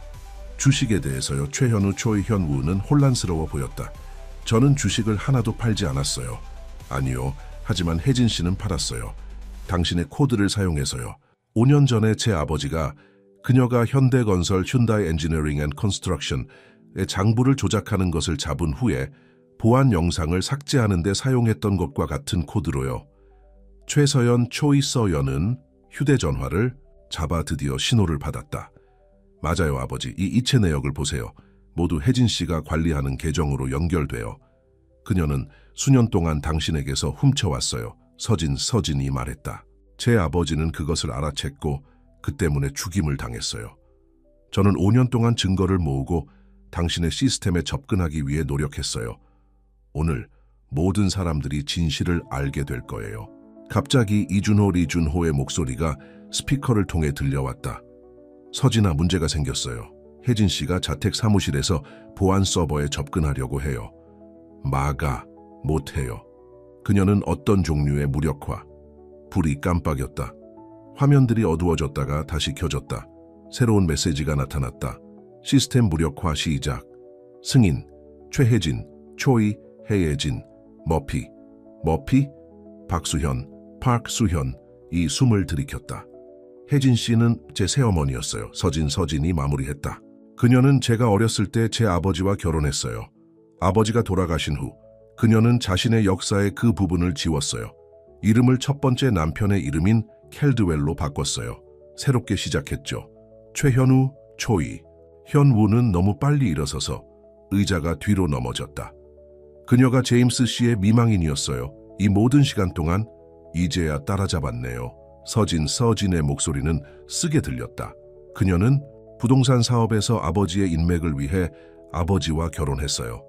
주식에 대해서요. 최현우, 초이, 현우는 혼란스러워 보였다. 저는 주식을 하나도 팔지 않았어요. 아니요. 하지만 혜진 씨는 팔았어요. 당신의 코드를 사용해서요. 5년 전에 제 아버지가 그녀가 현대건설 Hyundai Engineering and Construction의 장부를 조작하는 것을 잡은 후에 보안 영상을 삭제하는 데 사용했던 것과 같은 코드로요. 최서연, 초이, 서연은 휴대전화를 잡아 드디어 신호를 받았다. 맞아요, 아버지. 이 이체 내역을 보세요. 모두 혜진 씨가 관리하는 계정으로 연결되어 그녀는 수년 동안 당신에게서 훔쳐왔어요. 서진이 말했다. 제 아버지는 그것을 알아챘고 그 때문에 죽임을 당했어요. 저는 5년 동안 증거를 모으고 당신의 시스템에 접근하기 위해 노력했어요. 오늘 모든 사람들이 진실을 알게 될 거예요. 갑자기 리준호의 목소리가 스피커를 통해 들려왔다. 서진아, 문제가 생겼어요. 혜진 씨가 자택 사무실에서 보안 서버에 접근하려고 해요. 못해요. 그녀는 어떤 종류의 무력화, 불이 깜빡였다. 화면들이 어두워졌다가 다시 켜졌다. 새로운 메시지가 나타났다. 시스템 무력화 시작. 승인, 최혜진, 초이, 혜예진, 머피, 박수현이 숨을 들이켰다. 혜진 씨는 제 새어머니였어요. 서진이 마무리했다. 그녀는 제가 어렸을 때 제 아버지와 결혼했어요. 아버지가 돌아가신 후 그녀는 자신의 역사의 그 부분을 지웠어요. 이름을 첫 번째 남편의 이름인 켈드웰로 바꿨어요. 새롭게 시작했죠. 최현우, 초이, 현우는 너무 빨리 일어서서 의자가 뒤로 넘어졌다. 그녀가 제임스 씨의 미망인이었어요. 이 모든 시간 동안 이제야 따라잡았네요. 서진의 목소리는 쓰게 들렸다. 그녀는 부동산 사업에서 아버지의 인맥을 위해 아버지와 결혼했어요.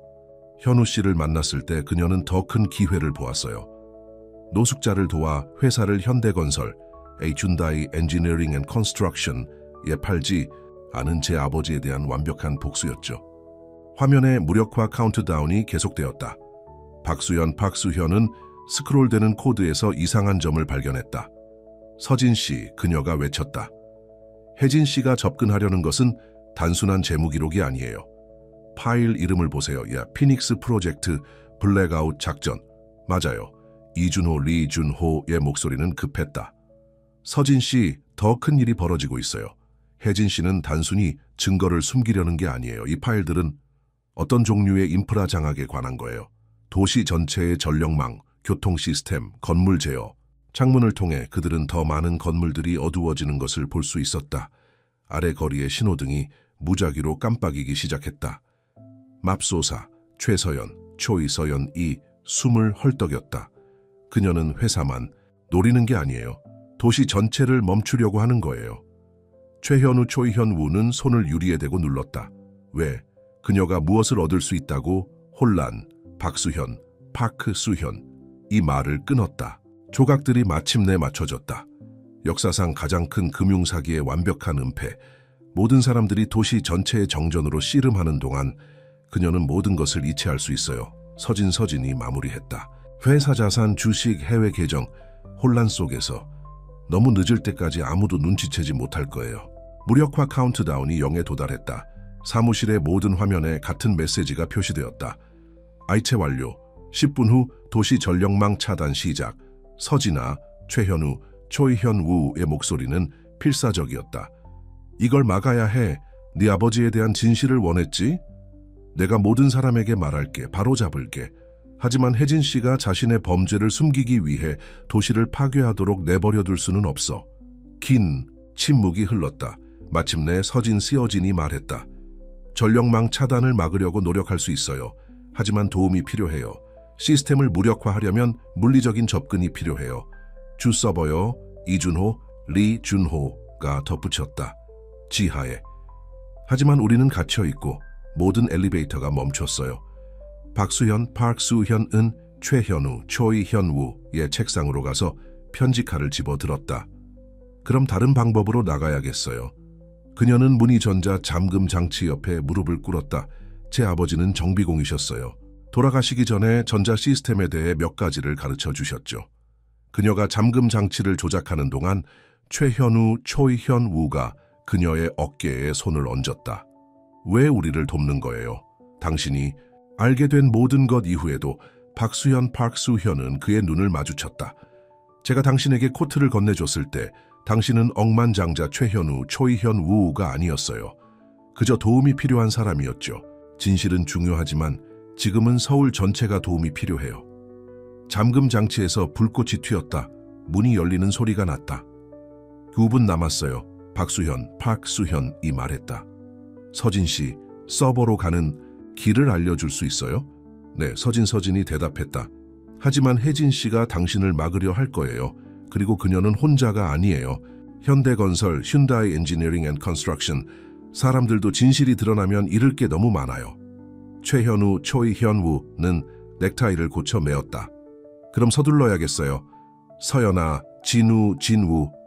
현우 씨를 만났을 때 그녀는 더 큰 기회를 보았어요. 노숙자를 도와 회사를 현대건설 Hyundai Engineering and Construction에 팔지 않은 제 아버지에 대한 완벽한 복수였죠. 화면에 무력화 카운트다운이 계속되었다. 박수현은 스크롤되는 코드에서 이상한 점을 발견했다. 서진 씨, 그녀가 외쳤다. 혜진 씨가 접근하려는 것은 단순한 재무 기록이 아니에요. 파일 이름을 보세요. 피닉스 프로젝트 블랙아웃 작전. 맞아요. 리준호의 목소리는 급했다. 서진 씨, 더 큰 일이 벌어지고 있어요. 혜진 씨는 단순히 증거를 숨기려는 게 아니에요. 이 파일들은 어떤 종류의 인프라 장악에 관한 거예요. 도시 전체의 전력망, 교통 시스템, 건물 제어. 창문을 통해 그들은 더 많은 건물들이 어두워지는 것을 볼 수 있었다. 아래 거리의 신호등이 무작위로 깜빡이기 시작했다. 맙소사, 최서연, 초이서연이 숨을 헐떡였다. 그녀는 회사만 노리는 게 아니에요. 도시 전체를 멈추려고 하는 거예요. 최현우, 초이현우는 손을 유리에 대고 눌렀다. 왜? 그녀가 무엇을 얻을 수 있다고? 혼란, 박수현, 파크수현. 이 말을 끊었다. 조각들이 마침내 맞춰졌다. 역사상 가장 큰 금융사기의 완벽한 은폐. 모든 사람들이 도시 전체의 정전으로 씨름하는 동안 그녀는 모든 것을 이체할 수 있어요. 서진이 마무리했다. 회사 자산, 주식, 해외 계정, 혼란 속에서 너무 늦을 때까지 아무도 눈치채지 못할 거예요. 무력화 카운트다운이 0에 도달했다. 사무실의 모든 화면에 같은 메시지가 표시되었다. 아이체 완료. 10분 후 도시 전력망 차단 시작. 서진아, 최현우, 초이현우의 목소리는 필사적이었다. 이걸 막아야 해. 네 아버지에 대한 진실을 원했지? 내가 모든 사람에게 말할게. 바로잡을게. 하지만 혜진 씨가 자신의 범죄를 숨기기 위해 도시를 파괴하도록 내버려둘 수는 없어. 긴 침묵이 흘렀다. 마침내 서진이 말했다. 전력망 차단을 막으려고 노력할 수 있어요. 하지만 도움이 필요해요. 시스템을 무력화하려면 물리적인 접근이 필요해요. 주 서버요. 이준호, 리준호가 덧붙였다. 지하에. 하지만 우리는 갇혀있고 모든 엘리베이터가 멈췄어요. 박수현, 박수현은 최현우, 초이현우의 책상으로 가서 편지카를 집어들었다. 그럼 다른 방법으로 나가야겠어요. 그녀는 문의전자 잠금 장치 옆에 무릎을 꿇었다. 제 아버지는 정비공이셨어요. 돌아가시기 전에 전자 시스템에 대해 몇 가지를 가르쳐 주셨죠. 그녀가 잠금 장치를 조작하는 동안 최현우, 초이현우가 그녀의 어깨에 손을 얹었다. 왜 우리를 돕는 거예요? 당신이 알게 된 모든 것 이후에도 박수현은 그의 눈을 마주쳤다. 제가 당신에게 코트를 건네줬을 때 당신은 억만장자 최현우, 초이현우가 아니었어요. 그저 도움이 필요한 사람이었죠. 진실은 중요하지만 지금은 서울 전체가 도움이 필요해요. 잠금 장치에서 불꽃이 튀었다. 문이 열리는 소리가 났다. 9분 남았어요. 박수현이 말했다. 서진 씨, 서버로 가는 길을 알려줄 수 있어요? 네, 서진이 대답했다. 하지만 혜진 씨가 당신을 막으려 할 거예요. 그리고 그녀는 혼자가 아니에요. 현대건설, 휴다이 엔지니어링 앤 컨스트럭션, 사람들도 진실이 드러나면 잃을 게 너무 많아요. 최현우, 초이현우는 넥타이를 고쳐 매었다. 그럼 서둘러야겠어요. 서연아, 진우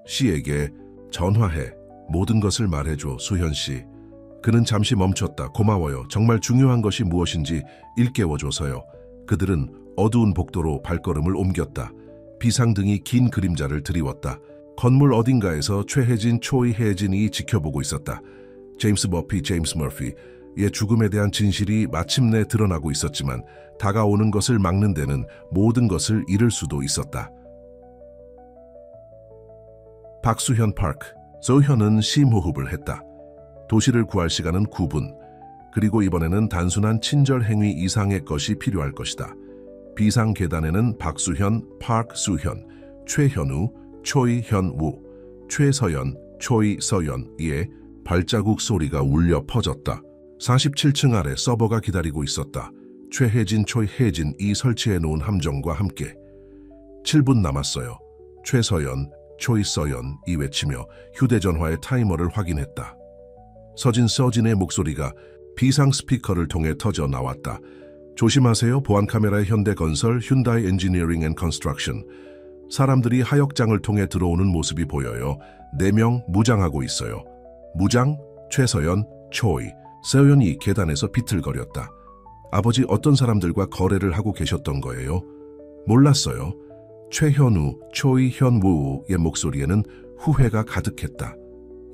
씨에게 전화해. 모든 것을 말해줘, 수현 씨. 그는 잠시 멈췄다. 고마워요. 정말 중요한 것이 무엇인지 일깨워줘서요. 그들은 어두운 복도로 발걸음을 옮겼다. 비상등이 긴 그림자를 드리웠다. 건물 어딘가에서 최혜진, 초이혜진이 지켜보고 있었다. 제임스 머피의 죽음에 대한 진실이 마침내 드러나고 있었지만 다가오는 것을 막는 데는 모든 것을 잃을 수도 있었다. 박수현 소현은 심호흡을 했다. 도시를 구할 시간은 9분. 그리고 이번에는 단순한 친절 행위 이상의 것이 필요할 것이다. 비상 계단에는 박수현, 최현우, 초이현우, 최서연, 초이서연의 발자국 소리가 울려 퍼졌다. 47층 아래 서버가 기다리고 있었다. 최혜진, 초이혜진이 설치해 놓은 함정과 함께. 7분 남았어요. 최서연, 초이서연이 외치며 휴대전화의 타이머를 확인했다. 서진의 목소리가 비상 스피커를 통해 터져 나왔다. 조심하세요. 보안 카메라의 현대건설, 휴다이 엔지니어링 앤 컨스트럭션. 사람들이 하역장을 통해 들어오는 모습이 보여요. 4명 무장하고 있어요. 무장, 최서연, 서연이 계단에서 비틀거렸다. 아버지 어떤 사람들과 거래를 하고 계셨던 거예요? 몰랐어요. 최현우, 초이현우의 목소리에는 후회가 가득했다.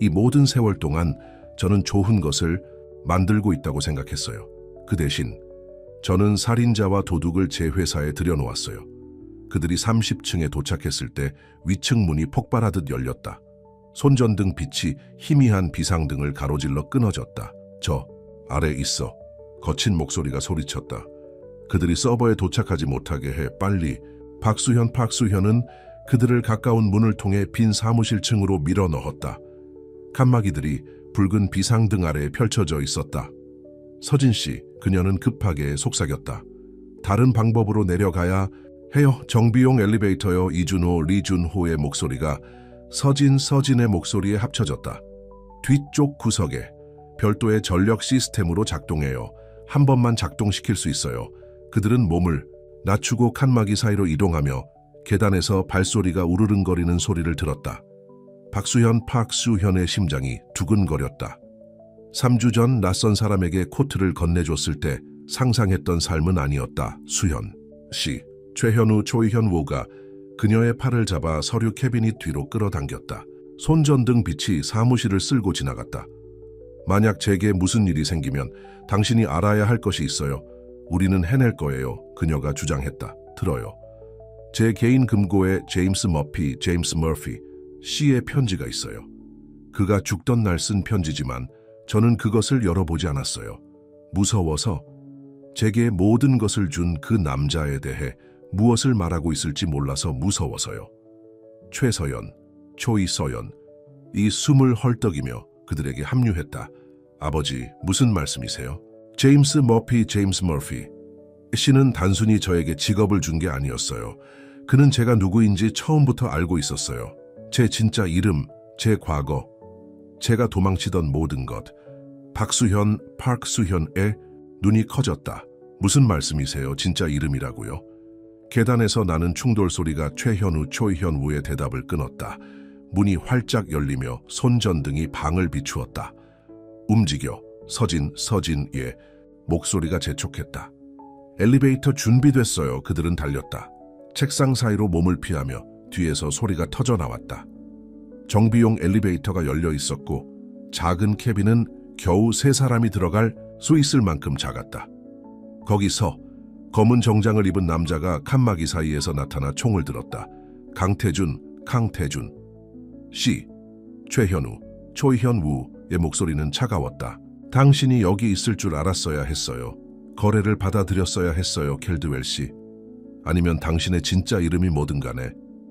이 모든 세월 동안 저는 좋은 것을 만들고 있다고 생각했어요. 그 대신 저는 살인자와 도둑을 제 회사에 들여놓았어요. 그들이 30층에 도착했을 때 위층 문이 폭발하듯 열렸다. 손전등 빛이 희미한 비상등을 가로질러 끊어졌다. 저 아래 있어. 거친 목소리가 소리쳤다. 그들이 서버에 도착하지 못하게 해. 빨리. 박수현은 그들을 가까운 문을 통해 빈 사무실 층으로 밀어 넣었다. 칸막이들이 붉은 비상등 아래에 펼쳐져 있었다. 서진 씨, 그녀는 급하게 속삭였다. 다른 방법으로 내려가야 해요. 정비용 엘리베이터요. 이준호, 리준호의 목소리가 서진의 목소리에 합쳐졌다. 뒤쪽 구석에 별도의 전력 시스템으로 작동해요. 한 번만 작동시킬 수 있어요. 그들은 몸을 낮추고 칸막이 사이로 이동하며 계단에서 발소리가 우르릉거리는 소리를 들었다. 박수현의 심장이 두근거렸다. 3주 전 낯선 사람에게 코트를 건네줬을 때 상상했던 삶은 아니었다. 수현 씨. 최현우 초이현우가 그녀의 팔을 잡아 서류 캐비닛 뒤로 끌어당겼다. 손전등 빛이 사무실을 쓸고 지나갔다. 만약 제게 무슨 일이 생기면 당신이 알아야 할 것이 있어요. 우리는 해낼 거예요. 그녀가 주장했다. 들어요. 제 개인 금고에 제임스 머피 씨의 편지가 있어요. 그가 죽던 날 쓴 편지지만 저는 그것을 열어보지 않았어요. 무서워서. 제게 모든 것을 준 그 남자에 대해 무엇을 말하고 있을지 몰라서 무서워서요. 최서연, 초이서연, 이 숨을 헐떡이며 그들에게 합류했다. 아버지, 무슨 말씀이세요? 제임스 머피 씨는 단순히 저에게 직업을 준 게 아니었어요. 그는 제가 누구인지 처음부터 알고 있었어요. 제 진짜 이름, 제 과거, 제가 도망치던 모든 것. 박수현, 파크수현의 눈이 커졌다. 무슨 말씀이세요? 진짜 이름이라고요? 계단에서 나는 충돌 소리가 최현우, 초이현우의 대답을 끊었다. 문이 활짝 열리며 손전등이 방을 비추었다. 움직여, 서진의 목소리가 재촉했다. 엘리베이터 준비됐어요. 그들은 달렸다. 책상 사이로 몸을 피하며 뒤에서 소리가 터져 나왔다. 정비용 엘리베이터가 열려 있었고 작은 캐빈은 겨우 3사람이 들어갈 수 있을 만큼 작았다. 거기서 검은 정장을 입은 남자가 칸막이 사이에서 나타나 총을 들었다. 강태준 씨. 최현우, 초이현우의 목소리는 차가웠다. 당신이 여기 있을 줄 알았어야 했어요. 거래를 받아들였어야 했어요, 켈드웰 씨. 아니면 당신의 진짜 이름이 뭐든 간에.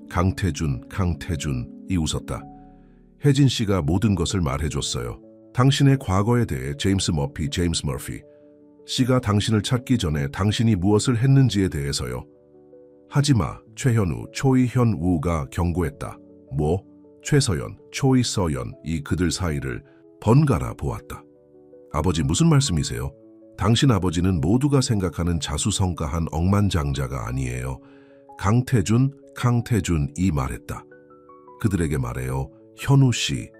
강태준이 웃었다. 혜진 씨가 모든 것을 말해줬어요. 당신의 과거에 대해 제임스 머피 씨가 당신을 찾기 전에 당신이 무엇을 했는지에 대해서요. 하지마, 최현우, 초이현우가 경고했다. 뭐? 최서연, 초이서연이 그들 사이를 번갈아 보았다. 아버지, 무슨 말씀이세요? 당신 아버지는 모두가 생각하는 자수성가한 억만장자가 아니에요. 강태준이 말했다. 그들에게 말해요. 현우 씨,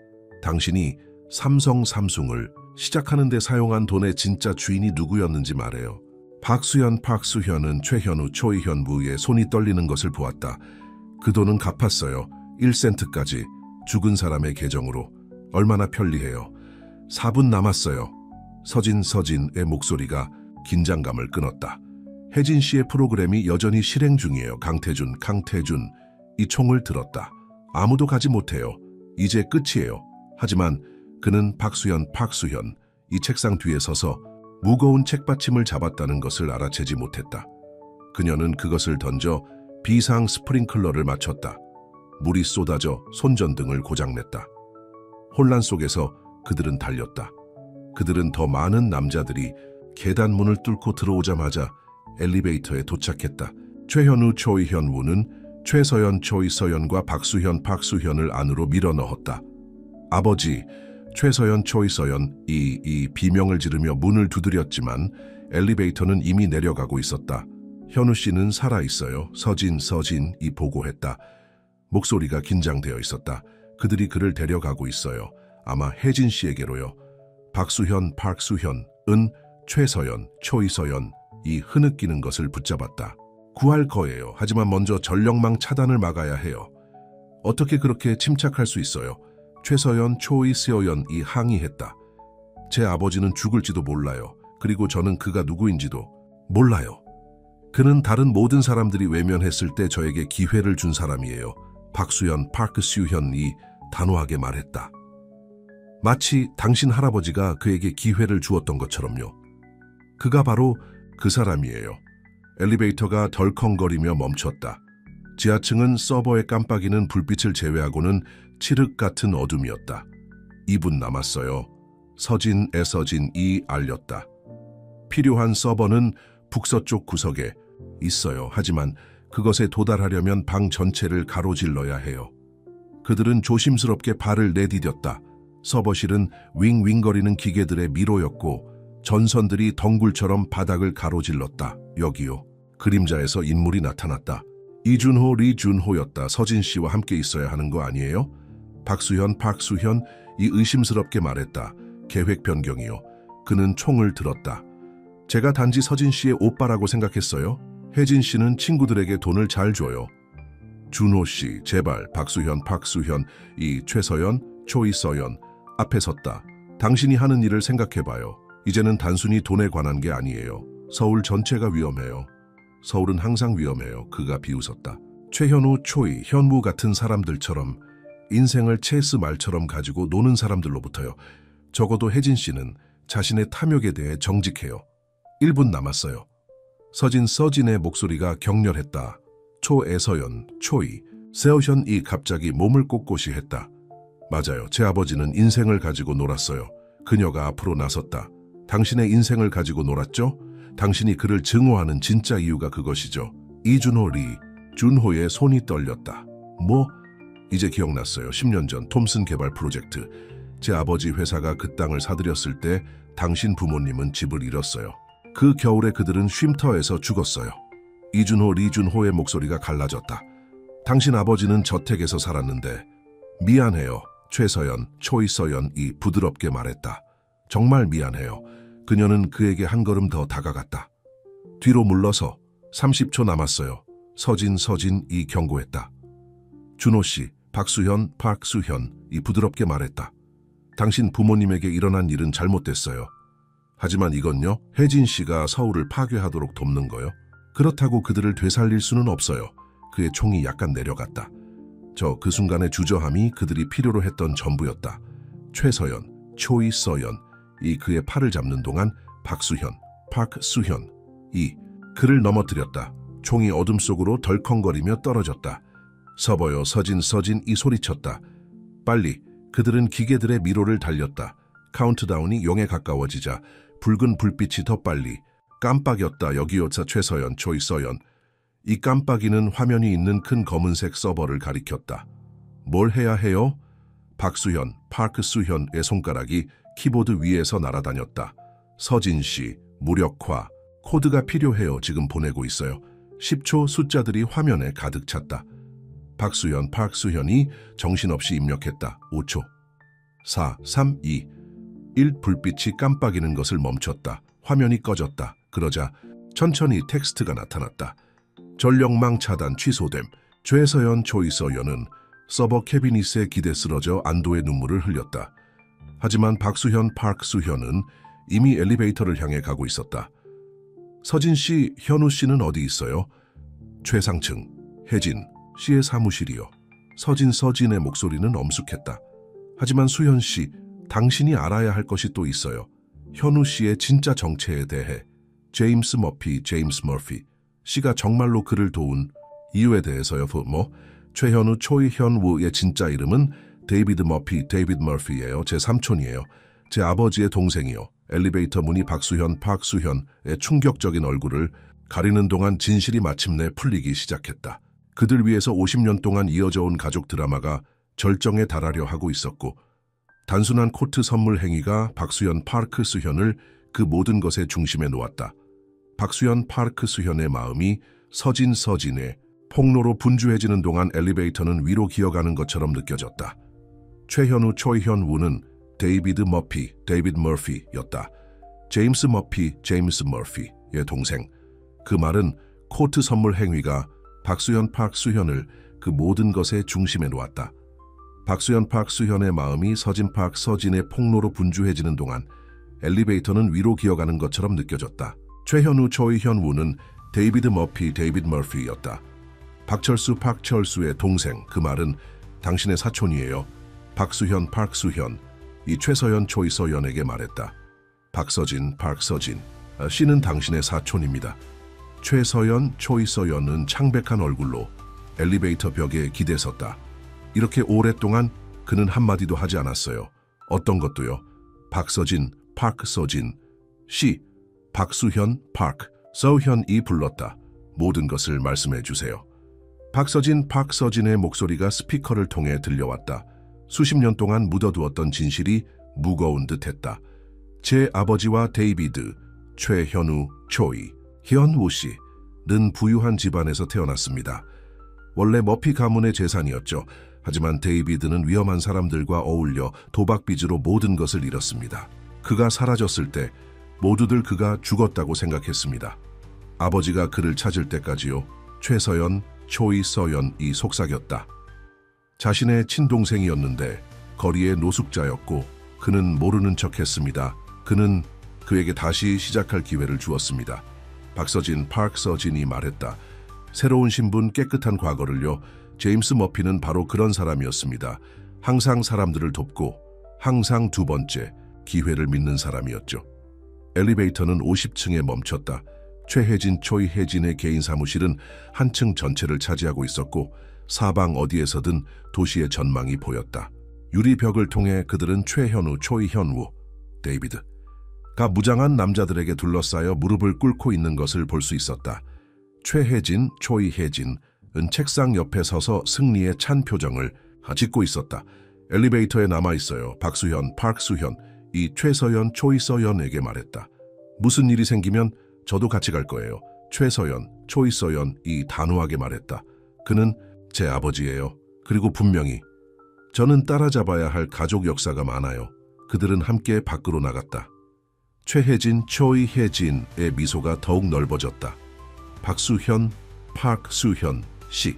당신이 삼성을 시작하는 데 사용한 돈의 진짜 주인이 누구였는지 말해요. 박수현은 최현우, 초이현우의 손이 떨리는 것을 보았다. 그 돈은 갚았어요. 1센트까지. 죽은 사람의 계정으로. 얼마나 편리해요. 4분 남았어요. 서진의 목소리가 긴장감을 끊었다. 혜진 씨의 프로그램이 여전히 실행 중이에요. 강태준, 이 총을 들었다. 아무도 가지 못해요. 이제 끝이에요. 하지만 그는 박수현, 이 책상 뒤에 서서 무거운 책받침을 잡았다는 것을 알아채지 못했다. 그녀는 그것을 던져 비상 스프링클러를 맞췄다. 물이 쏟아져 손전등을 고장냈다. 혼란 속에서 그들은 달렸다. 그들은 더 많은 남자들이 계단문을 뚫고 들어오자마자 엘리베이터에 도착했다. 최현우, 초이현우는 최서연, 초이서연과 박수현을 안으로 밀어넣었다. 아버지, 최서연, 초이서연이 비명을 지르며 문을 두드렸지만 엘리베이터는 이미 내려가고 있었다. 현우 씨는 살아있어요. 서진이 보고했다. 목소리가 긴장되어 있었다. 그들이 그를 데려가고 있어요. 아마 혜진 씨에게로요. 박수현은 최서연, 초이서연이 흐느끼는 것을 붙잡았다. 구할 거예요. 하지만 먼저 전력망 차단을 막아야 해요. 어떻게 그렇게 침착할 수 있어요? 최서연, 초이서연이 항의했다. 제 아버지는 죽을지도 몰라요. 그리고 저는 그가 누구인지도 몰라요. 그는 다른 모든 사람들이 외면했을 때 저에게 기회를 준 사람이에요. 박수현이 단호하게 말했다. 마치 당신 할아버지가 그에게 기회를 주었던 것처럼요. 그가 바로 그 사람이에요. 엘리베이터가 덜컹거리며 멈췄다. 지하층은 서버에 깜빡이는 불빛을 제외하고는 칠흑 같은 어둠이었다. 2분 남았어요. 서진이 알렸다. 필요한 서버는 북서쪽 구석에 있어요. 하지만 그것에 도달하려면 방 전체를 가로질러야 해요. 그들은 조심스럽게 발을 내디뎠다. 서버실은 윙윙거리는 기계들의 미로였고 전선들이 덩굴처럼 바닥을 가로질렀다. 여기요. 그림자에서 인물이 나타났다. 이준호, 리준호였다. 서진 씨와 함께 있어야 하는 거 아니에요? 박수현이 의심스럽게 말했다. 계획 변경이요. 그는 총을 들었다. 제가 단지 서진 씨의 오빠라고 생각했어요. 혜진 씨는 친구들에게 돈을 잘 줘요. 준호 씨, 제발. 박수현, 박수현, 이 최서연, 초이서연 앞에 섰다. 당신이 하는 일을 생각해봐요. 이제는 단순히 돈에 관한 게 아니에요. 서울 전체가 위험해요. 서울은 항상 위험해요. 그가 비웃었다. 최현우, 초이, 현무 같은 사람들처럼 인생을 체스 말처럼 가지고 노는 사람들로부터요. 적어도 혜진 씨는 자신의 탐욕에 대해 정직해요. 1분 남았어요. 서진의 목소리가 격렬했다. 초애서연, 초이, 세오현이 갑자기 몸을 꼿꼿이 했다. 맞아요. 제 아버지는 인생을 가지고 놀았어요. 그녀가 앞으로 나섰다. 당신의 인생을 가지고 놀았죠? 당신이 그를 증오하는 진짜 이유가 그것이죠. 이준호 리, 준호의 손이 떨렸다. 뭐? 이제 기억났어요. 10년 전 톰슨 개발 프로젝트. 제 아버지 회사가 그 땅을 사들였을 때 당신 부모님은 집을 잃었어요. 그 겨울에 그들은 쉼터에서 죽었어요. 이준호, 리준호의 목소리가 갈라졌다. 당신 아버지는 저택에서 살았는데 미안해요. 최서연, 초이서연이 부드럽게 말했다. 정말 미안해요. 그녀는 그에게 한 걸음 더 다가갔다. 뒤로 물러서 30초 남았어요. 서진이 경고했다. 준호 씨, 박수현이 부드럽게 말했다. 당신 부모님에게 일어난 일은 잘못됐어요. 하지만 이건요, 혜진 씨가 서울을 파괴하도록 돕는 거요. 그렇다고 그들을 되살릴 수는 없어요. 그의 총이 약간 내려갔다. 그 순간의 주저함이 그들이 필요로 했던 전부였다. 최서연, 초이서연이 그의 팔을 잡는 동안 박수현이 그를 넘어뜨렸다. 총이 어둠 속으로 덜컹거리며 떨어졌다. 서버요, 서진이 소리쳤다. 빨리. 그들은 기계들의 미로를 달렸다. 카운트다운이 0에 가까워지자 붉은 불빛이 더 빨리. 깜빡이었다. 여기요차 최서연, 초이서연. 이 깜빡이는 화면이 있는 큰 검은색 서버를 가리켰다. 뭘 해야 해요? 박수현, 파크수현의 손가락이 키보드 위에서 날아다녔다. 서진 씨, 무력화. 코드가 필요해요. 지금 보내고 있어요. 10초 숫자들이 화면에 가득 찼다. 박수현이 정신없이 입력했다. 5초. 4, 3, 2, 1. 불빛이 깜빡이는 것을 멈췄다. 화면이 꺼졌다. 그러자 천천히 텍스트가 나타났다. 전력망 차단 취소됨. 최서연, 초이서연은 서버 캐비닛에 기대 쓰러져 안도의 눈물을 흘렸다. 하지만 박수현, 파크수현은 이미 엘리베이터를 향해 가고 있었다. 서진 씨, 현우 씨는 어디 있어요? 최상층, 혜진 씨의 사무실이요. 서진의 목소리는 엄숙했다. 하지만 수현 씨, 당신이 알아야 할 것이 또 있어요. 현우 씨의 진짜 정체에 대해. 제임스 머피 씨가 정말로 그를 도운 이유에 대해서요. 최현우, 초이현우의 진짜 이름은 데이비드 머피예요. 제 삼촌이에요. 제 아버지의 동생이요. 엘리베이터 문이 박수현, 파크수현의 충격적인 얼굴을 가리는 동안 진실이 마침내 풀리기 시작했다. 그들 위해서 50년 동안 이어져 온 가족 드라마가 절정에 달하려 하고 있었고, 단순한 코트 선물 행위가 박수현, 파크수현을 그 모든 것의 중심에 놓았다. 박수현, 파크수현의 마음이 서진의 폭로로 분주해지는 동안 엘리베이터는 위로 기어가는 것처럼 느껴졌다. 최현우, 초이현우는 데이비드 머피였다. 제임스 머피의 동생. 그 말은 코트 선물 행위가 박수현, 파크수현을 그 모든 것의 중심에 놓았다. 박수현, 파크수현의 마음이 서진의 폭로로 분주해지는 동안 엘리베이터는 위로 기어가는 것처럼 느껴졌다. 최현우, 초이현우는 데이비드 머피였다. 박철수의 동생. 그 말은 당신의 사촌이에요. 박수현, 파크수현, 이 최서연, 초이서연에게 말했다. 박서진 씨는 당신의 사촌입니다. 최서연, 초이서연은 창백한 얼굴로 엘리베이터 벽에 기대섰다. 이렇게 오랫동안 그는 한마디도 하지 않았어요. 어떤 것도요. 박서진 씨, 박수현, 서현이 불렀다. 모든 것을 말씀해 주세요. 박서진의 목소리가 스피커를 통해 들려왔다. 수십 년 동안 묻어두었던 진실이 무거운 듯했다. 제 아버지와 데이비드, 최현우, 현우 씨는 부유한 집안에서 태어났습니다. 원래 머피 가문의 재산이었죠. 하지만 데이비드는 위험한 사람들과 어울려 도박 빚으로 모든 것을 잃었습니다. 그가 사라졌을 때 모두들 그가 죽었다고 생각했습니다. 아버지가 그를 찾을 때까지요. 최서연, 초이서연이 속삭였다. 자신의 친동생이었는데 거리의 노숙자였고 그는 모르는 척했습니다. 그는 그에게 다시 시작할 기회를 주었습니다. 박서진, 파크서진이 말했다. 새로운 신분, 깨끗한 과거를요. 제임스 머피는 바로 그런 사람이었습니다. 항상 사람들을 돕고 항상 두 번째, 기회를 믿는 사람이었죠. 엘리베이터는 50층에 멈췄다. 최혜진, 초이혜진의 개인 사무실은 한층 전체를 차지하고 있었고 사방 어디에서든 도시의 전망이 보였다. 유리벽을 통해 그들은 최현우, 초이현우, 데이비드가 무장한 남자들에게 둘러싸여 무릎을 꿇고 있는 것을 볼 수 있었다. 최혜진, 초이혜진은 책상 옆에 서서 승리의 찬 표정을 짓고 있었다. 엘리베이터에 남아있어요. 박수현, 파크수현, 이 최서연, 초이서연에게 말했다. 무슨 일이 생기면 저도 같이 갈 거예요. 최서연, 초이서연이 단호하게 말했다. 그는 제 아버지예요. 그리고 분명히 저는 따라잡아야 할 가족 역사가 많아요. 그들은 함께 밖으로 나갔다. 최혜진, 초이혜진의 미소가 더욱 넓어졌다. 박수현, 파크수현 씨,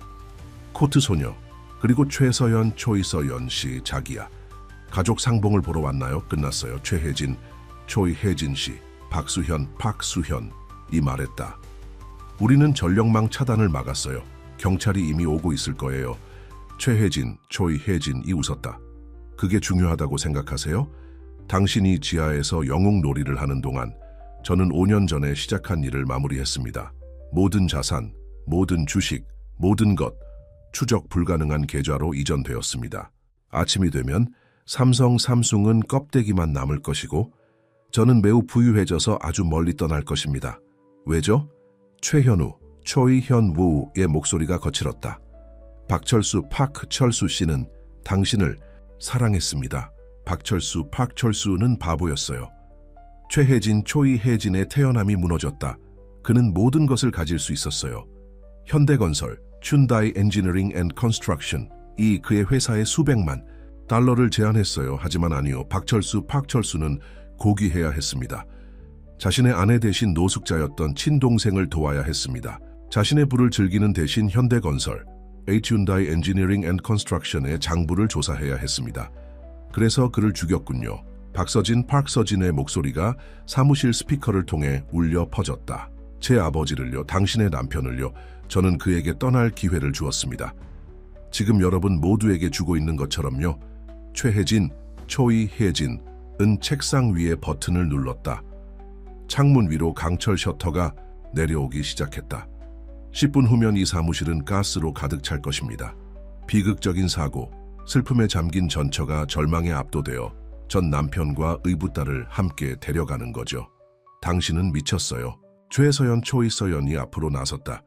코트 소녀, 그리고 최서연, 초이서연 씨 자기야. 가족 상봉을 보러 왔나요? 끝났어요. 최혜진, 초이혜진 씨, 박수현, 파크수현이 말했다. 우리는 전력망 차단을 막았어요. 경찰이 이미 오고 있을 거예요. 최혜진, 초이혜진이 웃었다. 그게 중요하다고 생각하세요? 당신이 지하에서 영웅놀이를 하는 동안 저는 5년 전에 시작한 일을 마무리했습니다. 모든 자산, 모든 주식, 모든 것, 추적 불가능한 계좌로 이전되었습니다. 아침이 되면 삼성은 껍데기만 남을 것이고 저는 매우 부유해져서 아주 멀리 떠날 것입니다. 왜죠? 최현우, 초이현우의 목소리가 거칠었다. 박철수, 파크철수 씨는 당신을 사랑했습니다. 박철수, 파크철수는 바보였어요. 최혜진, 초이혜진의 태어남이 무너졌다. 그는 모든 것을 가질 수 있었어요. 현대건설, 춘다이 엔지니어링 앤 컨스트럭션이 그의 회사에 수백만 달러를 제안했어요. 하지만 아니요. 파크철수는 고귀해야 했습니다. 자신의 아내 대신 노숙자였던 친동생을 도와야 했습니다. 자신의 부를 즐기는 대신 현대건설, 춘다이 엔지니어링 앤 컨스트럭션의 장부를 조사해야 했습니다. 그래서 그를 죽였군요. 박서진, 파크서진의 목소리가 사무실 스피커를 통해 울려 퍼졌다. 제 아버지를요, 당신의 남편을요, 저는 그에게 떠날 기회를 주었습니다. 지금 여러분 모두에게 주고 있는 것처럼요. 최혜진, 초이혜진은 책상 위에 버튼을 눌렀다. 창문 위로 강철 셔터가 내려오기 시작했다. 10분 후면 이 사무실은 가스로 가득 찰 것입니다. 비극적인 사고, 슬픔에 잠긴 전처가 절망에 압도되어 전 남편과 의붓딸을 함께 데려가는 거죠. 당신은 미쳤어요. 최서연, 초이서연이 앞으로 나섰다.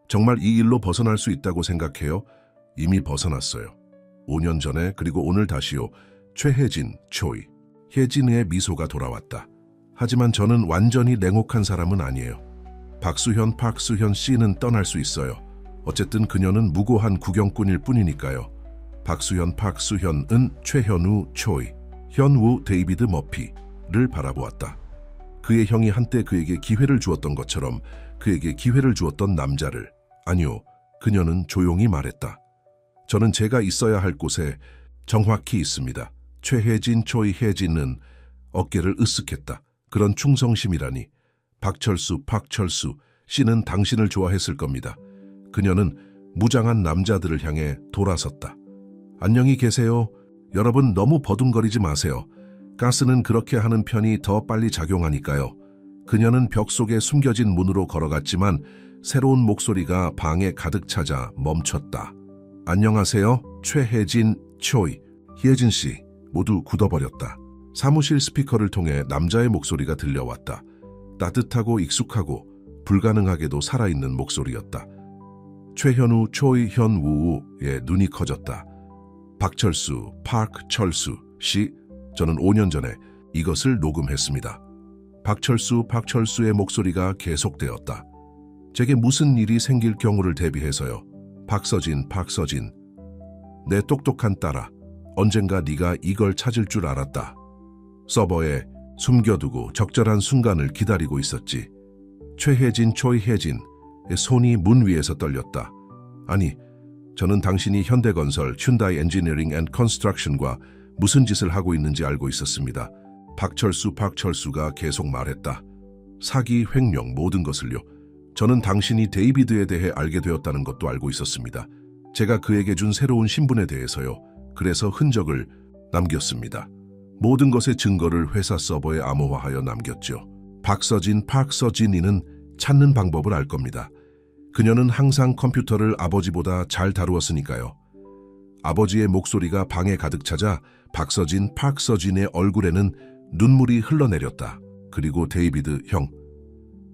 정말 이 일로 벗어날 수 있다고 생각해요? 이미 벗어났어요. 5년 전에 그리고 오늘 다시요. 최혜진, 초이, 혜진의 미소가 돌아왔다. 하지만 저는 완전히 냉혹한 사람은 아니에요. 박수현, 파크수현 씨는 떠날 수 있어요. 어쨌든 그녀는 무고한 구경꾼일 뿐이니까요. 박수현, 파크수현은 최현우, 초이, 현우, 데이비드 머피를 바라보았다. 그의 형이 한때 그에게 기회를 주었던 것처럼 그에게 기회를 주었던 남자를. 아니요, 그녀는 조용히 말했다. 저는 제가 있어야 할 곳에 정확히 있습니다. 최혜진, 초이혜진은 어깨를 으쓱했다. 그런 충성심이라니. 박철수, 파크철수 씨는 당신을 좋아했을 겁니다. 그녀는 무장한 남자들을 향해 돌아섰다. 안녕히 계세요. 여러분 너무 버둥거리지 마세요. 가스는 그렇게 하는 편이 더 빨리 작용하니까요. 그녀는 벽 속에 숨겨진 문으로 걸어갔지만 새로운 목소리가 방에 가득 찾아 멈췄다. 안녕하세요. 최혜진, 초이, 혜진 씨 모두 굳어버렸다. 사무실 스피커를 통해 남자의 목소리가 들려왔다. 따뜻하고 익숙하고 불가능하게도 살아있는 목소리였다. 최현우, 초이현우의 눈이 커졌다. 박철수, 파크철수 씨, 저는 5년 전에 이것을 녹음했습니다. 박철수의 목소리가 계속되었다. 제게 무슨 일이 생길 경우를 대비해서요. 박서진, 내 똑똑한 딸아, 언젠가 네가 이걸 찾을 줄 알았다. 서버에 숨겨두고 적절한 순간을 기다리고 있었지. 최혜진, 초이혜진의 손이 문 위에서 떨렸다. 아니, 저는 당신이 현대건설, 휴다이 엔지니어링 앤 컨스트럭션과 무슨 짓을 하고 있는지 알고 있었습니다. 박철수가 계속 말했다. 사기, 횡령, 모든 것을요. 저는 당신이 데이비드에 대해 알게 되었다는 것도 알고 있었습니다. 제가 그에게 준 새로운 신분에 대해서요. 그래서 흔적을 남겼습니다. 모든 것의 증거를 회사 서버에 암호화하여 남겼죠. 박서진이는 찾는 방법을 알 겁니다. 그녀는 항상 컴퓨터를 아버지보다 잘 다루었으니까요. 아버지의 목소리가 방에 가득 찾아 박서진의 얼굴에는 눈물이 흘러내렸다. 그리고 데이비드 형,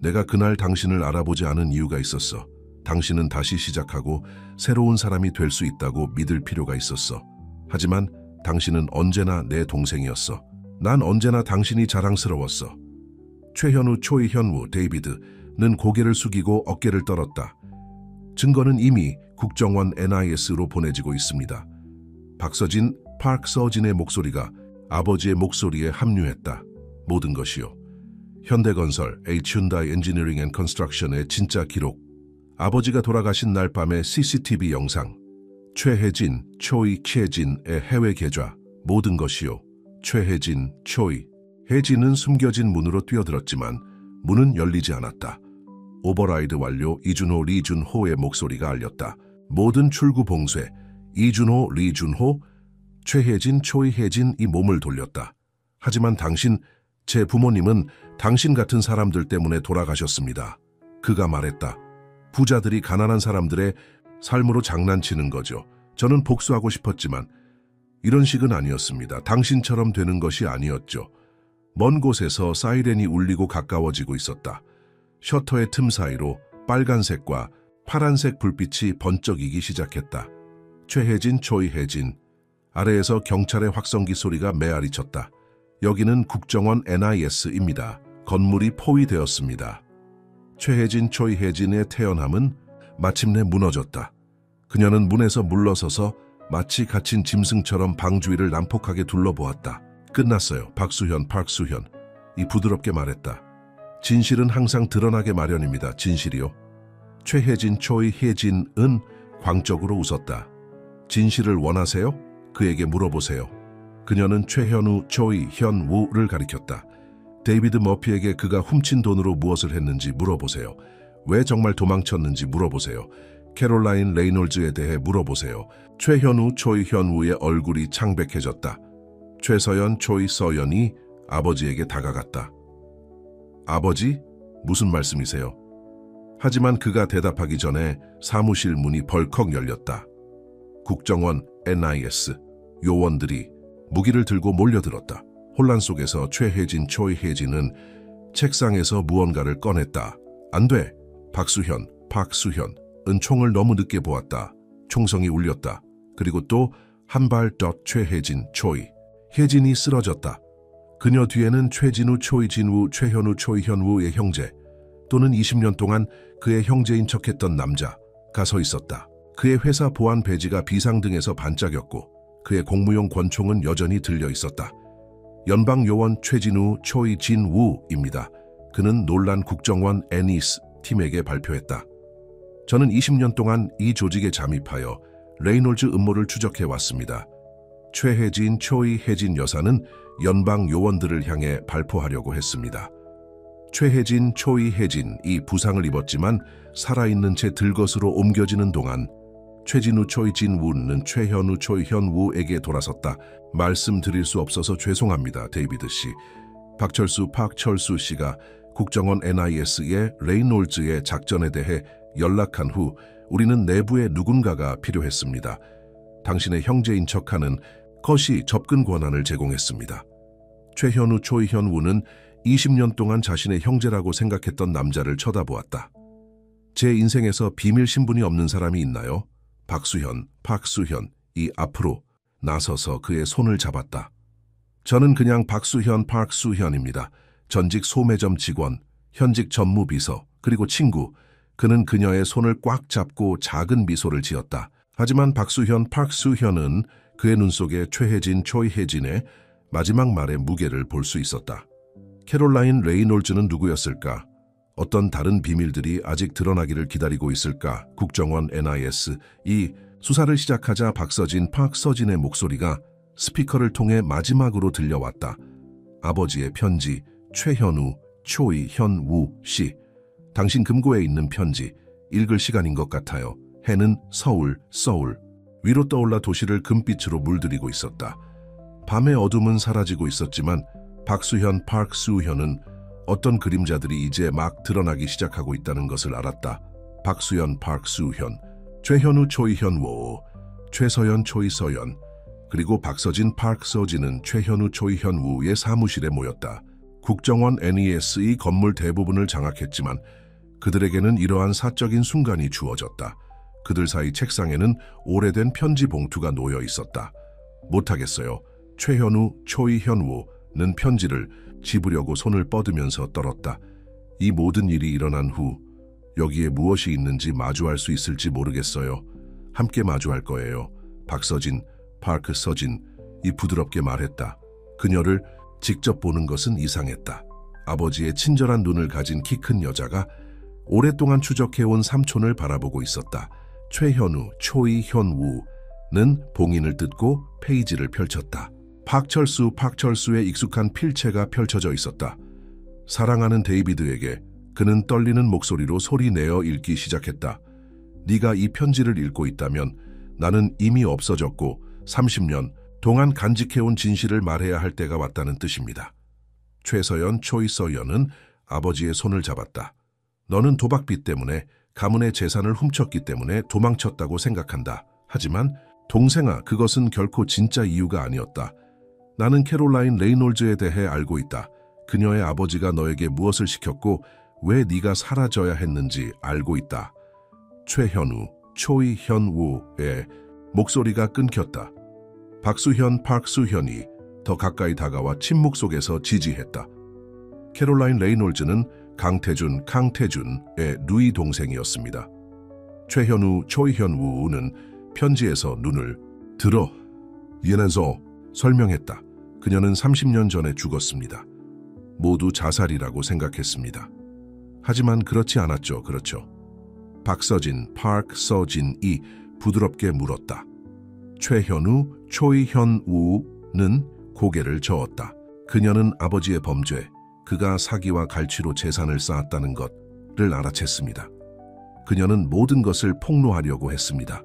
내가 그날 당신을 알아보지 않은 이유가 있었어. 당신은 다시 시작하고 새로운 사람이 될 수 있다고 믿을 필요가 있었어. 하지만 당신은 언제나 내 동생이었어. 난 언제나 당신이 자랑스러웠어. 최현우, 초이현우, 데이비드는 고개를 숙이고 어깨를 떨었다. 증거는 이미 국정원 NIS로 보내지고 있습니다. 박서진의 목소리가 아버지의 목소리에 합류했다. 모든 것이요. 현대건설, 휴다이 엔지니어링 앤 컨스트럭션의 진짜 기록. 아버지가 돌아가신 날 밤의 CCTV 영상. 최혜진, 초이혜진의 해외 계좌. 모든 것이요. 최혜진, 혜진은 숨겨진 문으로 뛰어들었지만 문은 열리지 않았다. 오버라이드 완료. 이준호, 리준호의 목소리가 알렸다. 모든 출구 봉쇄. 이준호, 리준호, 최혜진, 초이혜진이 몸을 돌렸다. 하지만 당신, 제 부모님은 당신 같은 사람들 때문에 돌아가셨습니다. 그가 말했다. 부자들이 가난한 사람들의 삶으로 장난치는 거죠. 저는 복수하고 싶었지만 이런 식은 아니었습니다. 당신처럼 되는 것이 아니었죠. 먼 곳에서 사이렌이 울리고 가까워지고 있었다. 셔터의 틈 사이로 빨간색과 파란색 불빛이 번쩍이기 시작했다. 최혜진, 초이혜진. 아래에서 경찰의 확성기 소리가 메아리쳤다. 여기는 국정원 NIS입니다. 건물이 포위되었습니다. 최혜진, 초이혜진의 태연함은 마침내 무너졌다. 그녀는 문에서 물러서서 마치 갇힌 짐승처럼 방 주위를 난폭하게 둘러보았다. 끝났어요. 박수현. 이 부드럽게 말했다. 진실은 항상 드러나게 마련입니다. 진실이요. 최혜진, 초이혜진은 광적으로 웃었다. 진실을 원하세요? 그에게 물어보세요. 그녀는 최현우, 초이현우를 가리켰다. 데이비드 머피에게 그가 훔친 돈으로 무엇을 했는지 물어보세요. 왜 정말 도망쳤는지 물어보세요. 캐롤라인 레이놀즈에 대해 물어보세요. 최현우, 초이현우의 얼굴이 창백해졌다. 최서연, 초이서연이 아버지에게 다가갔다. 아버지? 무슨 말씀이세요? 하지만 그가 대답하기 전에 사무실 문이 벌컥 열렸다. 국정원 NIS 요원들이 무기를 들고 몰려들었다. 혼란 속에서 최혜진, 초이혜진은 책상에서 무언가를 꺼냈다. 안 돼! 박수현은 총을 너무 늦게 보았다. 총성이 울렸다. 그리고 또 한 발 더. 최혜진, 혜진이 쓰러졌다. 그녀 뒤에는 최진우, 초이진우, 최현우, 초이현우의 형제 또는 20년 동안 그의 형제인 척했던 남자가 서 있었다. 그의 회사 보안 배지가 비상등에서 반짝였고 그의 공무용 권총은 여전히 들려 있었다. 연방요원 최진우, 초이진우입니다. 그는 놀란 국정원 NIS 팀에게 발표했다. 저는 20년 동안 이 조직에 잠입하여 레이놀즈 음모를 추적해왔습니다. 최혜진, 초이혜진 여사는 연방 요원들을 향해 발포하려고 했습니다. 최혜진, 초이혜진이 부상을 입었지만 살아있는 채 들것으로 옮겨지는 동안 최진우, 초이진우는 최현우, 초이현우에게 돌아섰다. 말씀드릴 수 없어서 죄송합니다, 데이비드 씨. 박철수 씨가 국정원 NIS의 레이놀즈의 작전에 대해 연락한 후 우리는 내부에 누군가가 필요했습니다. 당신의 형제인 척하는 것이 접근 권한을 제공했습니다. 최현우, 초이현우는 20년 동안 자신의 형제라고 생각했던 남자를 쳐다보았다. 제 인생에서 비밀 신분이 없는 사람이 있나요? 박수현이 앞으로 나서서 그의 손을 잡았다. 저는 그냥 박수현입니다. 전직 소매점 직원, 현직 전무비서, 그리고 친구. 그는 그녀의 손을 꽉 잡고 작은 미소를 지었다. 하지만 박수현은 그의 눈 속에 최혜진, 초이혜진의 마지막 말의 무게를 볼 수 있었다. 캐롤라인 레이놀즈는 누구였을까? 어떤 다른 비밀들이 아직 드러나기를 기다리고 있을까? 국정원 NIS 이 수사를 시작하자 박서진, 박서진의 목소리가 스피커를 통해 마지막으로 들려왔다. 아버지의 편지, 최현우, 초이현우 씨. 당신 금고에 있는 편지, 읽을 시간인 것 같아요. 해는 서울. 위로 떠올라 도시를 금빛으로 물들이고 있었다. 밤의 어둠은 사라지고 있었지만 박수현, 박수현은 어떤 그림자들이 이제 막 드러나기 시작하고 있다는 것을 알았다. 박수현, 박수현, 최현우, 초이현우, 최서연, 초이서연, 그리고 박서진, 박서진은 최현우, 초이현우의 사무실에 모였다. 국정원 NES의 건물 대부분을 장악했지만 그들에게는 이러한 사적인 순간이 주어졌다. 그들 사이 책상에는 오래된 편지 봉투가 놓여 있었다. 못하겠어요. 최현우, 초이현우는 편지를 집으려고 손을 뻗으면서 떨었다. 이 모든 일이 일어난 후 여기에 무엇이 있는지 마주할 수 있을지 모르겠어요. 함께 마주할 거예요. 박서진, 박서진이 부드럽게 말했다. 그녀를 직접 보는 것은 이상했다. 아버지의 친절한 눈을 가진 키 큰 여자가 오랫동안 추적해온 삼촌을 바라보고 있었다. 최현우, 초이현우는 봉인을 뜯고 페이지를 펼쳤다. 박철수의 익숙한 필체가 펼쳐져 있었다. 사랑하는 데이비드에게 그는 떨리는 목소리로 소리내어 읽기 시작했다. 네가 이 편지를 읽고 있다면 나는 이미 없어졌고 30년 동안 간직해온 진실을 말해야 할 때가 왔다는 뜻입니다. 최서연, 초이서연은 아버지의 손을 잡았다. 너는 도박빚 때문에 가문의 재산을 훔쳤기 때문에 도망쳤다고 생각한다. 하지만 동생아, 그것은 결코 진짜 이유가 아니었다. 나는 캐롤라인 레이놀즈에 대해 알고 있다. 그녀의 아버지가 너에게 무엇을 시켰고 왜 네가 사라져야 했는지 알고 있다. 최현우, 초이현우의 목소리가 끊겼다. 박수현, 박수현이 더 가까이 다가와 침묵 속에서 지지했다. 캐롤라인 레이놀즈는 강태준, 강태준의 누이 동생이었습니다. 최현우, 초이현우는 편지에서 눈을 들어 얘네서 설명했다. 그녀는 30년 전에 죽었습니다. 모두 자살이라고 생각했습니다. 하지만 그렇지 않았죠. 그렇죠. 박서진, 박서진이 부드럽게 물었다. 최현우, 초이현우는 고개를 저었다. 그녀는 아버지의 범죄, 그가 사기와 갈취로 재산을 쌓았다는 것을 알아챘습니다. 그녀는 모든 것을 폭로하려고 했습니다.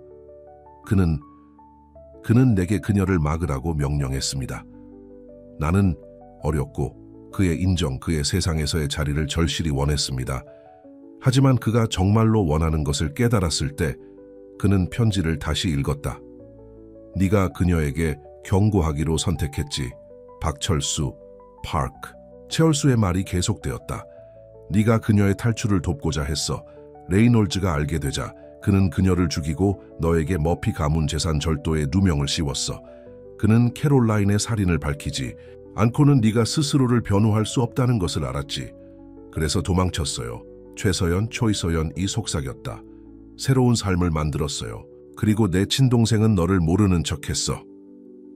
그는 내게 그녀를 막으라고 명령했습니다. 나는 어렸고 그의 인정, 그의 세상에서의 자리를 절실히 원했습니다. 하지만 그가 정말로 원하는 것을 깨달았을 때 그는 편지를 다시 읽었다. 네가 그녀에게 경고하기로 선택했지. 박철수, 파크. 최월수의 말이 계속되었다. 네가 그녀의 탈출을 돕고자 했어. 레이놀즈가 알게 되자 그는 그녀를 죽이고 너에게 머피 가문 재산 절도에 누명을 씌웠어. 그는 캐롤라인의 살인을 밝히지 않고는 네가 스스로를 변호할 수 없다는 것을 알았지. 그래서 도망쳤어요. 최서연, 초이서연이 속삭였다. 새로운 삶을 만들었어요. 그리고 내 친동생은 너를 모르는 척했어.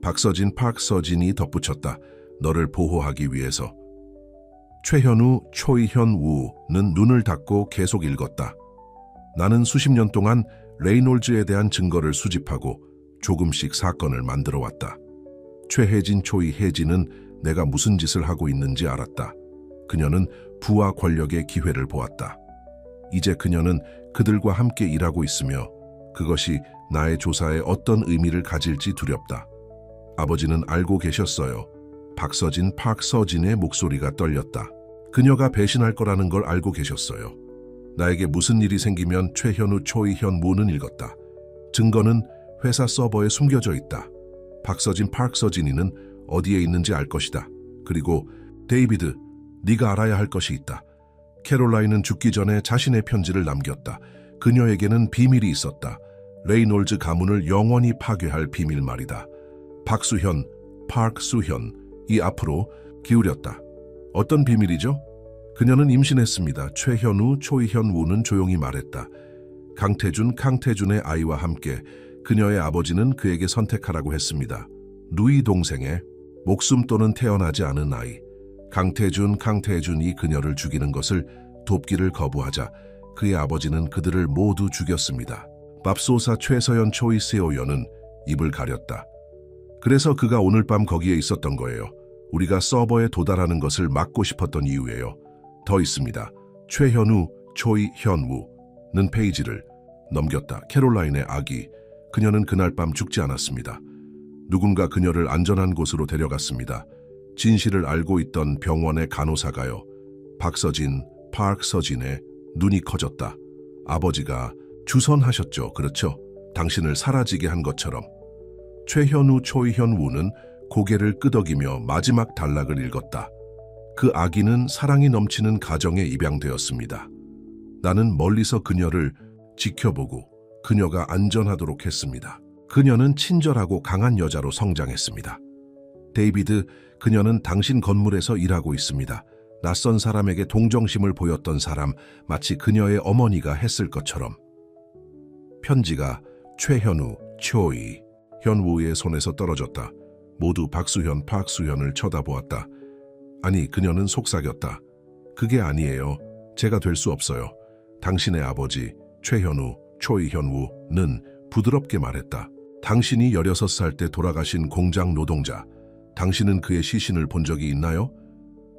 박서진, 박서진이 덧붙였다. 너를 보호하기 위해서. 최현우, 초이현우는 눈을 닫고 계속 읽었다. 나는 수십 년 동안 레이놀즈에 대한 증거를 수집하고 조금씩 사건을 만들어 왔다. 최혜진, 초이혜진은 내가 무슨 짓을 하고 있는지 알았다. 그녀는 부와 권력의 기회를 보았다. 이제 그녀는 그들과 함께 일하고 있으며 그것이 나의 조사에 어떤 의미를 가질지 두렵다. 아버지는 알고 계셨어요. 박서진, 박서진의 목소리가 떨렸다. 그녀가 배신할 거라는 걸 알고 계셨어요. 나에게 무슨 일이 생기면 최현우, 초이현우는 읽었다. 증거는 회사 서버에 숨겨져 있다. 박서진, 박서진이는 어디에 있는지 알 것이다. 그리고 데이비드, 네가 알아야 할 것이 있다. 캐롤라인은 죽기 전에 자신의 편지를 남겼다. 그녀에게는 비밀이 있었다. 레이놀즈 가문을 영원히 파괴할 비밀 말이다. 박수현, 박수현이 앞으로 기울였다. 어떤 비밀이죠? 그녀는 임신했습니다. 최현우, 초이현우는 조용히 말했다. 강태준, 강태준의 아이와 함께 그녀의 아버지는 그에게 선택하라고 했습니다. 누이 동생의 목숨 또는 태어나지 않은 아이. 강태준이 그녀를 죽이는 것을 돕기를 거부하자 그의 아버지는 그들을 모두 죽였습니다. 맙소사 최서연 초이세오연은 입을 가렸다. 그래서 그가 오늘 밤 거기에 있었던 거예요. 우리가 서버에 도달하는 것을 막고 싶었던 이유예요. 더 있습니다. 최현우, 초이현우는 페이지를 넘겼다. 캐롤라인의 아기. 그녀는 그날 밤 죽지 않았습니다. 누군가 그녀를 안전한 곳으로 데려갔습니다. 진실을 알고 있던 병원의 간호사가요. 박서진, 파크서진의 눈이 커졌다. 아버지가 주선하셨죠. 그렇죠? 당신을 사라지게 한 것처럼. 최현우, 초이현우는 고개를 끄덕이며 마지막 단락을 읽었다. 그 아기는 사랑이 넘치는 가정에 입양되었습니다. 나는 멀리서 그녀를 지켜보고 그녀가 안전하도록 했습니다. 그녀는 친절하고 강한 여자로 성장했습니다. 데이비드, 그녀는 당신 건물에서 일하고 있습니다. 낯선 사람에게 동정심을 보였던 사람, 마치 그녀의 어머니가 했을 것처럼. 편지가 최현우, 초이, 현우의 손에서 떨어졌다. 모두 박수현, 박수현을 쳐다보았다. 아니, 그녀는 속삭였다. 그게 아니에요. 제가 될 수 없어요. 당신의 아버지, 최현우, 초이현우는 부드럽게 말했다. 당신이 16살 때 돌아가신 공장 노동자. 당신은 그의 시신을 본 적이 있나요?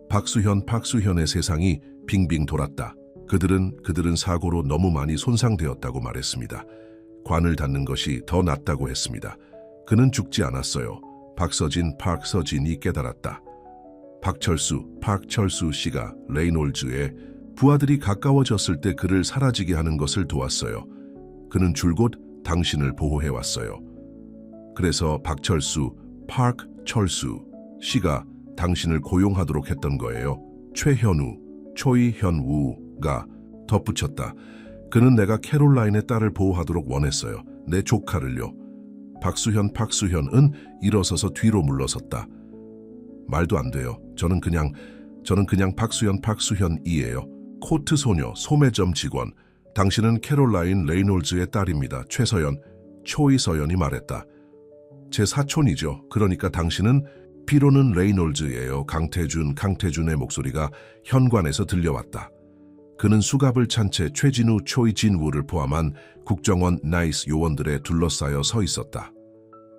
박수현의 세상이 빙빙 돌았다. 그들은 사고로 너무 많이 손상되었다고 말했습니다. 관을 닫는 것이 더 낫다고 했습니다. 그는 죽지 않았어요. 박서진이 깨달았다. 박철수 씨가 레이놀즈의 부하들이 가까워졌을 때 그를 사라지게 하는 것을 도왔어요. 그는 줄곧 당신을 보호해왔어요. 그래서 박철수 씨가 당신을 고용하도록 했던 거예요. 최현우, 초이현우가 덧붙였다. 그는 내가 캐롤라인의 딸을 보호하도록 원했어요. 내 조카를요. 박수현은 일어서서 뒤로 물러섰다. 말도 안 돼요. 저는 그냥 박수현이에요. 코트 소녀, 소매점 직원. 당신은 캐롤라인 레이놀즈의 딸입니다. 최서연, 초이서연이 말했다. 제 사촌이죠. 그러니까 당신은 피로는 레이놀즈예요. 강태준의 목소리가 현관에서 들려왔다. 그는 수갑을 찬 채 최진우, 초이진우를 포함한 국정원 나이스 요원들에 둘러싸여 서 있었다.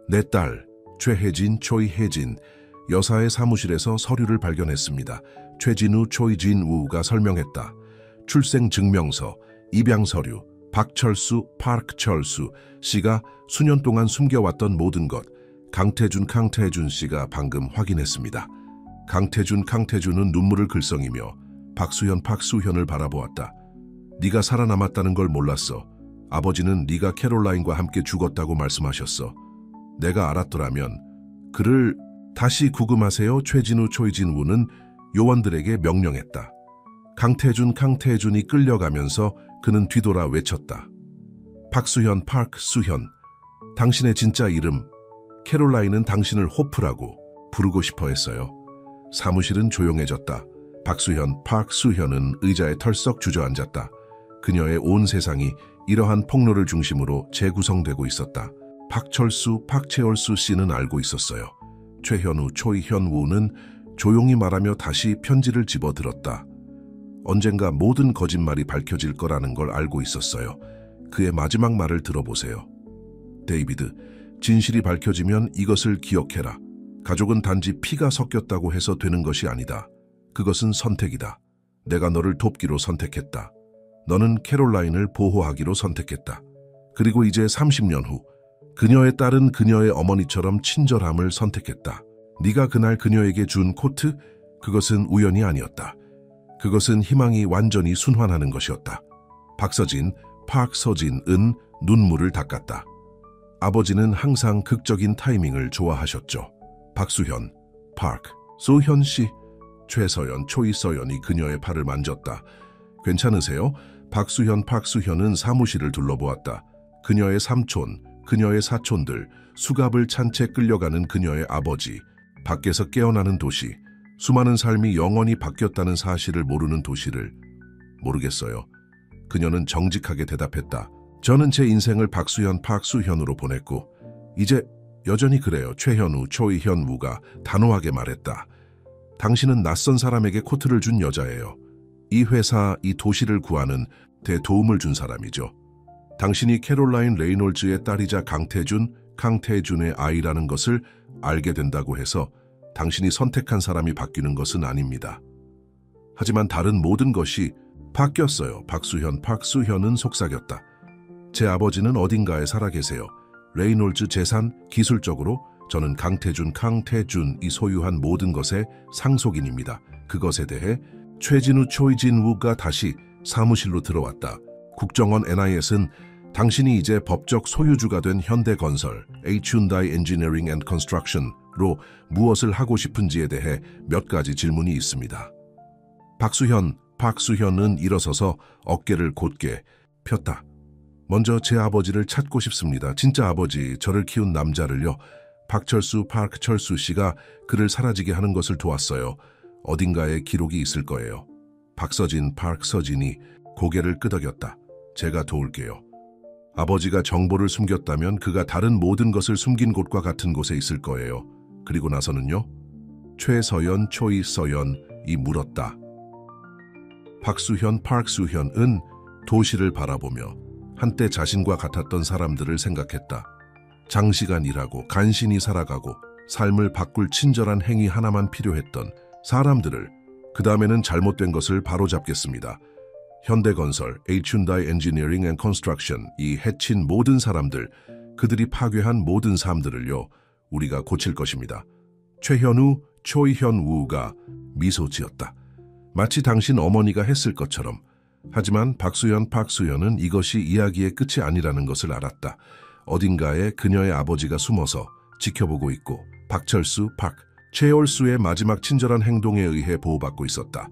내 딸, 최혜진, 초이혜진, 여사의 사무실에서 서류를 발견했습니다. 최진우, 초이진우가 설명했다. 출생증명서, 입양서류, 박철수, 파크철수 씨가 수년 동안 숨겨왔던 모든 것, 강태준 씨가 방금 확인했습니다. 강태준은 눈물을 글썽이며 박수현을 바라보았다. 네가 살아남았다는 걸 몰랐어. 아버지는 네가 캐롤라인과 함께 죽었다고 말씀하셨어. 내가 알았더라면 그를 다시 구금하세요. 최진우, 초이진우는 요원들에게 명령했다. 강태준이 끌려가면서 그는 뒤돌아 외쳤다. 박수현, 당신의 진짜 이름, 캐롤라인은 당신을 호프라고 부르고 싶어 했어요. 사무실은 조용해졌다. 박수현은 의자에 털썩 주저앉았다. 그녀의 온 세상이 이러한 폭로를 중심으로 재구성되고 있었다. 박철수 씨는 알고 있었어요. 최현우, 초이현우는 조용히 말하며 다시 편지를 집어들었다. 언젠가 모든 거짓말이 밝혀질 거라는 걸 알고 있었어요. 그의 마지막 말을 들어보세요. 데이비드, 진실이 밝혀지면 이것을 기억해라. 가족은 단지 피가 섞였다고 해서 되는 것이 아니다. 그것은 선택이다. 내가 너를 돕기로 선택했다. 너는 캐롤라인을 보호하기로 선택했다. 그리고 이제 30년 후 그녀의 딸은 그녀의 어머니처럼 친절함을 선택했다. 네가 그날 그녀에게 준 코트, 그것은 우연이 아니었다. 그것은 희망이 완전히 순환하는 것이었다. 박서진은 눈물을 닦았다. 아버지는 항상 극적인 타이밍을 좋아하셨죠. 박수현, 소현 씨, 최서연, 초이서연이 그녀의 팔을 만졌다. 괜찮으세요? 박수현은 사무실을 둘러보았다. 그녀의 삼촌, 그녀의 사촌들, 수갑을 찬 채 끌려가는 그녀의 아버지, 밖에서 깨어나는 도시, 수많은 삶이 영원히 바뀌었다는 사실을 모르는 도시를 모르겠어요. 그녀는 정직하게 대답했다. 저는 제 인생을 박수현으로 보냈고 이제 여전히 그래요. 최현우, 초이현우가 단호하게 말했다. 당신은 낯선 사람에게 코트를 준 여자예요. 이 회사, 이 도시를 구하는 데 도움을 준 사람이죠. 당신이 캐롤라인 레이놀즈의 딸이자 강태준의 아이라는 것을 알게 된다고 해서 당신이 선택한 사람이 바뀌는 것은 아닙니다. 하지만 다른 모든 것이 바뀌었어요. 박수현은 속삭였다. 제 아버지는 어딘가에 살아계세요. 레이놀즈 재산, 기술적으로 저는 강태준이 소유한 모든 것의 상속인입니다. 그것에 대해 초이진우가 다시 사무실로 들어왔다. 국정원 NIS은 당신이 이제 법적 소유주가 된 현대건설 Hyundai Engineering and Construction로 무엇을 하고 싶은지에 대해 몇 가지 질문이 있습니다. 박수현은 일어서서 어깨를 곧게 폈다. 먼저 제 아버지를 찾고 싶습니다. 진짜 아버지, 저를 키운 남자를요. 박철수 씨가 그를 사라지게 하는 것을 도왔어요. 어딘가에 기록이 있을 거예요. 박서진이 고개를 끄덕였다. 제가 도울게요. 아버지가 정보를 숨겼다면 그가 다른 모든 것을 숨긴 곳과 같은 곳에 있을 거예요. 그리고 나서는요? 초이서연이 물었다. 박수현은 도시를 바라보며 한때 자신과 같았던 사람들을 생각했다. 장시간 일하고 간신히 살아가고 삶을 바꿀 친절한 행위 하나만 필요했던 사람들을, 그 다음에는 잘못된 것을 바로잡겠습니다. 현대건설, Hyundai Engineering and Construction이 해친 모든 사람들, 그들이 파괴한 모든 삶들을요, 우리가 고칠 것입니다. 초이현우가 미소 지었다. 마치 당신 어머니가 했을 것처럼. 하지만 박수현은 이것이 이야기의 끝이 아니라는 것을 알았다. 어딘가에 그녀의 아버지가 숨어서 지켜보고 있고 최올수의 마지막 친절한 행동에 의해 보호받고 있었다.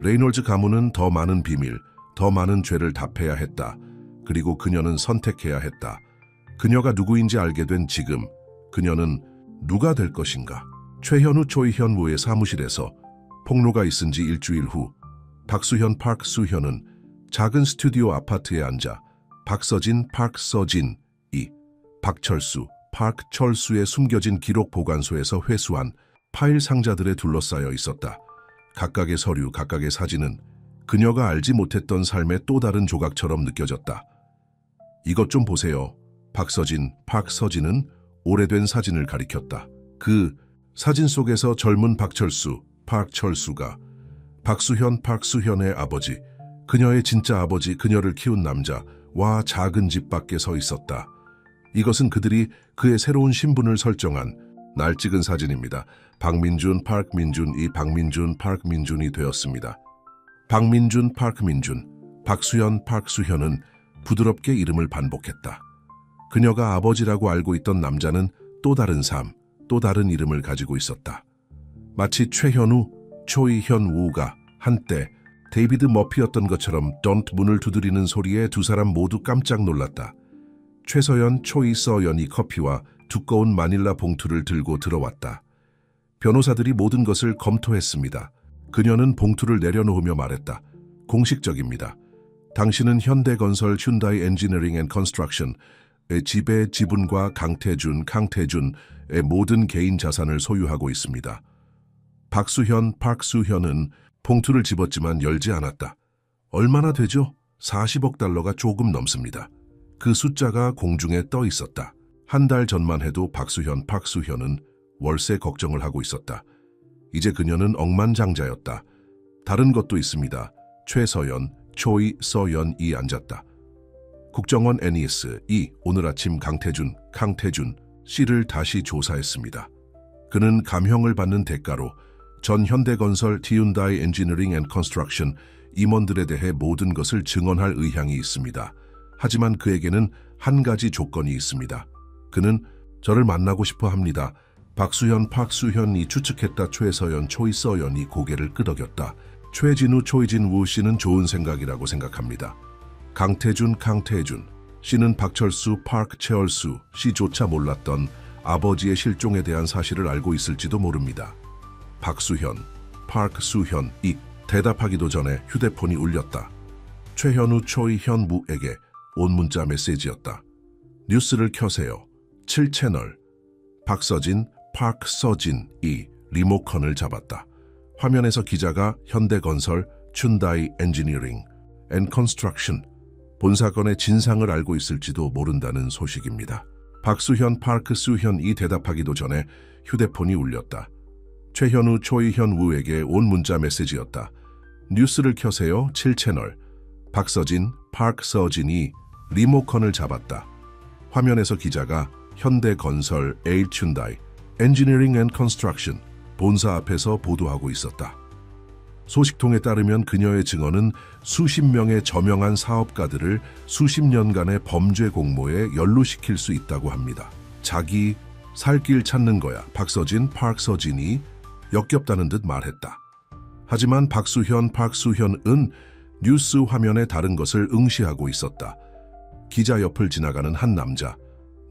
레이놀즈 가문은 더 많은 비밀, 더 많은 죄를 답해야 했다. 그리고 그녀는 선택해야 했다. 그녀가 누구인지 알게 된 지금, 그녀는 누가 될 것인가? 초이현우의 사무실에서 폭로가 있은 지 일주일 후, 박수현은 작은 스튜디오 아파트에 앉아 박서진이 박철수의 숨겨진 기록 보관소에서 회수한 파일 상자들에 둘러싸여 있었다. 각각의 서류, 각각의 사진은 그녀가 알지 못했던 삶의 또 다른 조각처럼 느껴졌다. 이것 좀 보세요. 박서진은 오래된 사진을 가리켰다. 그 사진 속에서 젊은 박철수가 박수현의 아버지, 그녀의 진짜 아버지, 그녀를 키운 남자와 작은 집 밖에 서 있었다. 이것은 그들이 그의 새로운 신분을 설정한 날 찍은 사진입니다. 박민준이 되었습니다. 박수현은 부드럽게 이름을 반복했다. 그녀가 아버지라고 알고 있던 남자는 또 다른 삶, 또 다른 이름을 가지고 있었다. 마치 초이현우가 한때 데이비드 머피였던 것처럼 문을 두드리는 소리에 두 사람 모두 깜짝 놀랐다. 초이서연이 커피와 두꺼운 마닐라 봉투를 들고 들어왔다. 변호사들이 모든 것을 검토했습니다. 그녀는 봉투를 내려놓으며 말했다. 공식적입니다. 당신은 현대건설 Hyundai Engineering and Construction의 지배 지분과 강태준의 모든 개인 자산을 소유하고 있습니다. 박수현은 봉투를 집었지만 열지 않았다. 얼마나 되죠? 40억 달러가 조금 넘습니다. 그 숫자가 공중에 떠 있었다. 한 달 전만 해도 박수현은 월세 걱정을 하고 있었다. 이제 그녀는 억만장자였다. 다른 것도 있습니다. 초이서연이 앉았다. 국정원 NIS이 오늘 아침 강태준 씨를 다시 조사했습니다. 그는 감형을 받는 대가로 전 현대건설 Hyundai Engineering and Construction 임원들에 대해 모든 것을 증언할 의향이 있습니다. 하지만 그에게는 한 가지 조건이 있습니다. 그는 저를 만나고 싶어 합니다. 박수현이 추측했다. 초이서연이 고개를 끄덕였다. 초이진우 씨는 좋은 생각이라고 생각합니다. 강태준 씨는 최올수 씨조차 몰랐던 아버지의 실종에 대한 사실을 알고 있을지도 모릅니다. 박수현이 대답하기도 전에 휴대폰이 울렸다. 초이현무에게 온 문자 메시지였다. 뉴스를 켜세요. 7채널. 박서진이 리모컨을 잡았다. 화면에서 기자가 현대건설, 춘다이 엔지니어링 앤 컨스트럭션 본사건의 진상을 알고 있을지도 모른다는 소식입니다. 박수현, 파크수현이 대답하기도 전에 휴대폰이 울렸다. 최현우, 초이현우에게 온 문자 메시지였다. 뉴스를 켜세요. 7채널. 박서진, 파크서진이 리모컨을 잡았다. 화면에서 기자가 현대건설, 춘다이 엔지니어링 앤 컨스트럭션 본사 앞에서 보도하고 있었다. 소식통에 따르면 그녀의 증언은 수십 명의 저명한 사업가들을 수십 년간의 범죄 공모에 연루시킬 수 있다고 합니다. 자기 살 길 찾는 거야. 박서진, 파크서진이 역겹다는 듯 말했다. 하지만 박수현, 파크수현은 뉴스 화면에 다른 것을 응시하고 있었다. 기자 옆을 지나가는 한 남자.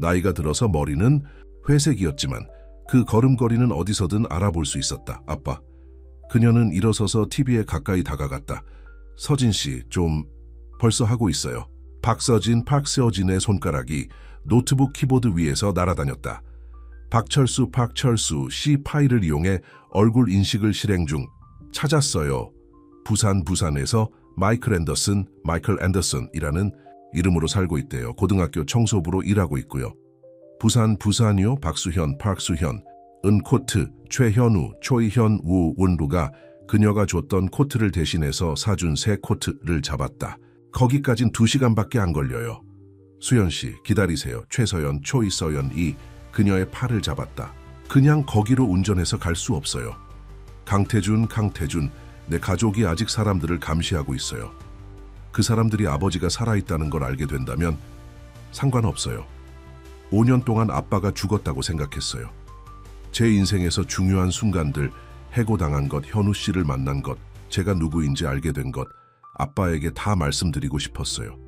나이가 들어서 머리는 회색이었지만 그 걸음걸이는 어디서든 알아볼 수 있었다. 아빠. 그녀는 일어서서 TV에 가까이 다가갔다. 서진 씨, 좀 벌써 하고 있어요. 박서진, 파크서진의 손가락이 노트북 키보드 위에서 날아다녔다. 박철수 씨 파일을 이용해 얼굴 인식을 실행 중. 찾았어요. 부산에서 마이클 앤더슨이라는 이름으로 살고 있대요. 고등학교 청소부로 일하고 있고요. 부산이요? 박수현, 파크수현, 코트, 최현우, 초이현우가 그녀가 줬던 코트를 대신해서 사준 새 코트를 잡았다. 거기까진 2시간밖에 안 걸려요. 수현씨, 기다리세요. 최서연, 초이서연이 그녀의 팔을 잡았다. 그냥 거기로 운전해서 갈 수 없어요. 강태준, 내 가족이 아직 사람들을 감시하고 있어요. 그 사람들이 아버지가 살아있다는 걸 알게 된다면 상관없어요. 5년 동안 아빠가 죽었다고 생각했어요. 제 인생에서 중요한 순간들, 해고당한 것, 현우 씨를 만난 것, 제가 누구인지 알게 된 것, 아빠에게 다 말씀드리고 싶었어요.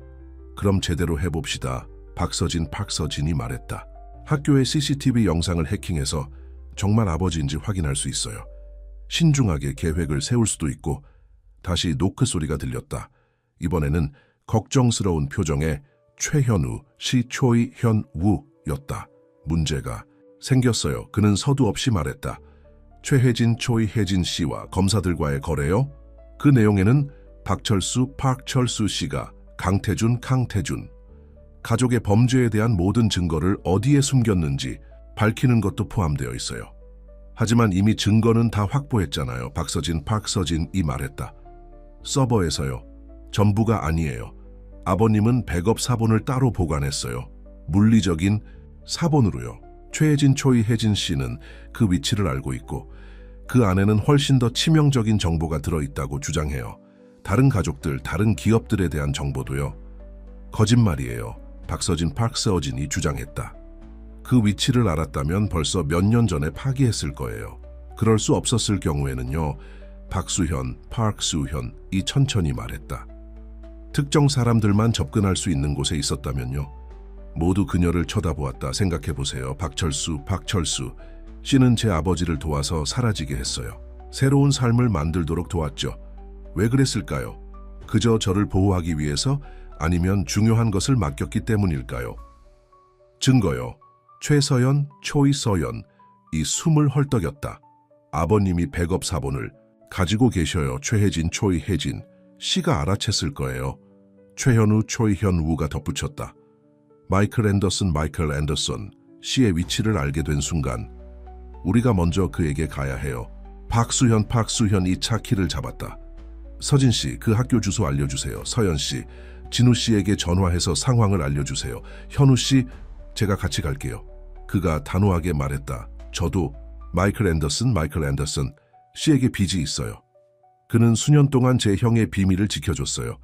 그럼 제대로 해봅시다. 박서진이 말했다. 학교의 CCTV 영상을 해킹해서 정말 아버지인지 확인할 수 있어요. 신중하게 계획을 세울 수도 있고. 다시 노크 소리가 들렸다. 이번에는 걱정스러운 표정의 최현우 씨 초이현우였다. 문제가 생겼어요. 그는 서두 없이 말했다. 최혜진, 초이혜진 씨와 검사들과의 거래요? 그 내용에는 박철수 씨가 강태준, 가족의 범죄에 대한 모든 증거를 어디에 숨겼는지 밝히는 것도 포함되어 있어요. 하지만 이미 증거는 다 확보했잖아요. 박서진이 말했다. 서버에서요. 전부가 아니에요. 아버님은 백업 사본을 따로 보관했어요. 물리적인 사본으로요. 최혜진, 초이혜진 씨는 그 위치를 알고 있고 그 안에는 훨씬 더 치명적인 정보가 들어있다고 주장해요. 다른 가족들, 다른 기업들에 대한 정보도요. 거짓말이에요. 박서진이 주장했다. 그 위치를 알았다면 벌써 몇 년 전에 파기했을 거예요. 그럴 수 없었을 경우에는요. 박수현이 천천히 말했다. 특정 사람들만 접근할 수 있는 곳에 있었다면요. 모두 그녀를 쳐다보았다. 생각해보세요. 박철수 씨는 제 아버지를 도와서 사라지게 했어요. 새로운 삶을 만들도록 도왔죠. 왜 그랬을까요? 그저 저를 보호하기 위해서? 아니면 중요한 것을 맡겼기 때문일까요? 증거요. 최서연, 초이서연이 숨을 헐떡였다. 아버님이 백업 사본을 가지고 계셔요. 최혜진, 초이혜진 씨가 알아챘을 거예요. 최현우, 초이현우가 덧붙였다. 마이클 앤더슨 씨의 위치를 알게 된 순간 우리가 먼저 그에게 가야 해요. 박수현이 차 키를 잡았다. 서진 씨, 그 학교 주소 알려주세요. 서연 씨, 진우 씨에게 전화해서 상황을 알려주세요. 현우 씨, 제가 같이 갈게요. 그가 단호하게 말했다. 저도 마이클 앤더슨 씨에게 빚이 있어요. 그는 수년 동안 제 형의 비밀을 지켜줬어요.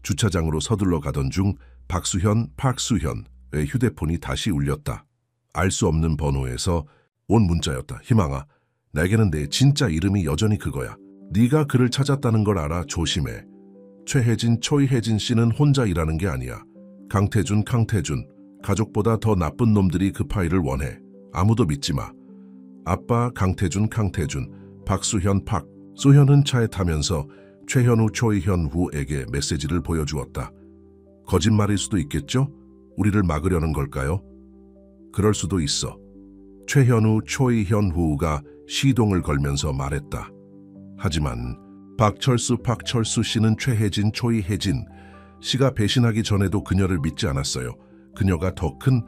주차장으로 서둘러 가던 중 박수현의 휴대폰이 다시 울렸다. 알 수 없는 번호에서 온 문자였다. 희망아, 내게는 내 진짜 이름이 여전히 그거야. 네가 그를 찾았다는 걸 알아. 조심해. 최혜진, 초이혜진 씨는 혼자 일하는 게 아니야. 강태준, 가족보다 더 나쁜 놈들이 그 파일을 원해. 아무도 믿지 마. 아빠, 강태준, 박수현은 차에 타면서 최현우, 초이현우에게 메시지를 보여주었다. 거짓말일 수도 있겠죠? 우리를 막으려는 걸까요? 그럴 수도 있어. 최현우, 초이현우가 시동을 걸면서 말했다. 하지만 박철수 씨는 최혜진, 초이혜진 씨가 배신하기 전에도 그녀를 믿지 않았어요. 그녀가 더 큰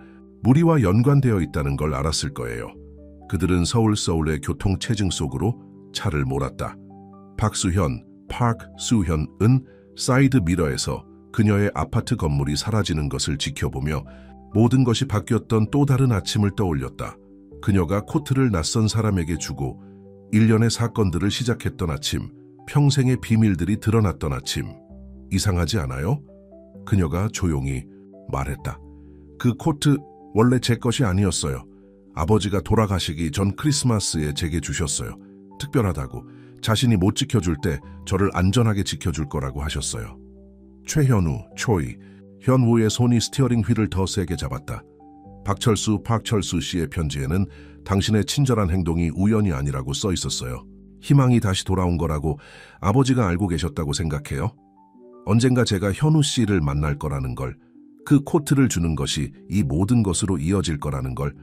무리와 연관되어 있다는 걸 알았을 거예요. 그들은 서울의 교통체증 속으로 차를 몰았다. 박수현은 사이드 미러에서 그녀의 아파트 건물이 사라지는 것을 지켜보며 모든 것이 바뀌었던 또 다른 아침을 떠올렸다. 그녀가 코트를 낯선 사람에게 주고 일련의 사건들을 시작했던 아침, 평생의 비밀들이 드러났던 아침. 이상하지 않아요? 그녀가 조용히 말했다. 그 코트 원래 제 것이 아니었어요. 아버지가 돌아가시기 전 크리스마스에 제게 주셨어요. 특별하다고. 자신이 못 지켜줄 때 저를 안전하게 지켜줄 거라고 하셨어요. 최현우, 현우의 손이 스티어링 휠을 더 세게 잡았다. 박철수 씨의 편지에는 당신의 친절한 행동이 우연이 아니라고 써 있었어요. 희망이 다시 돌아온 거라고 아버지가 알고 계셨다고 생각해요? 언젠가 제가 현우 씨를 만날 거라는 걸, 그 코트를 주는 것이 이 모든 것으로 이어질 거라는 걸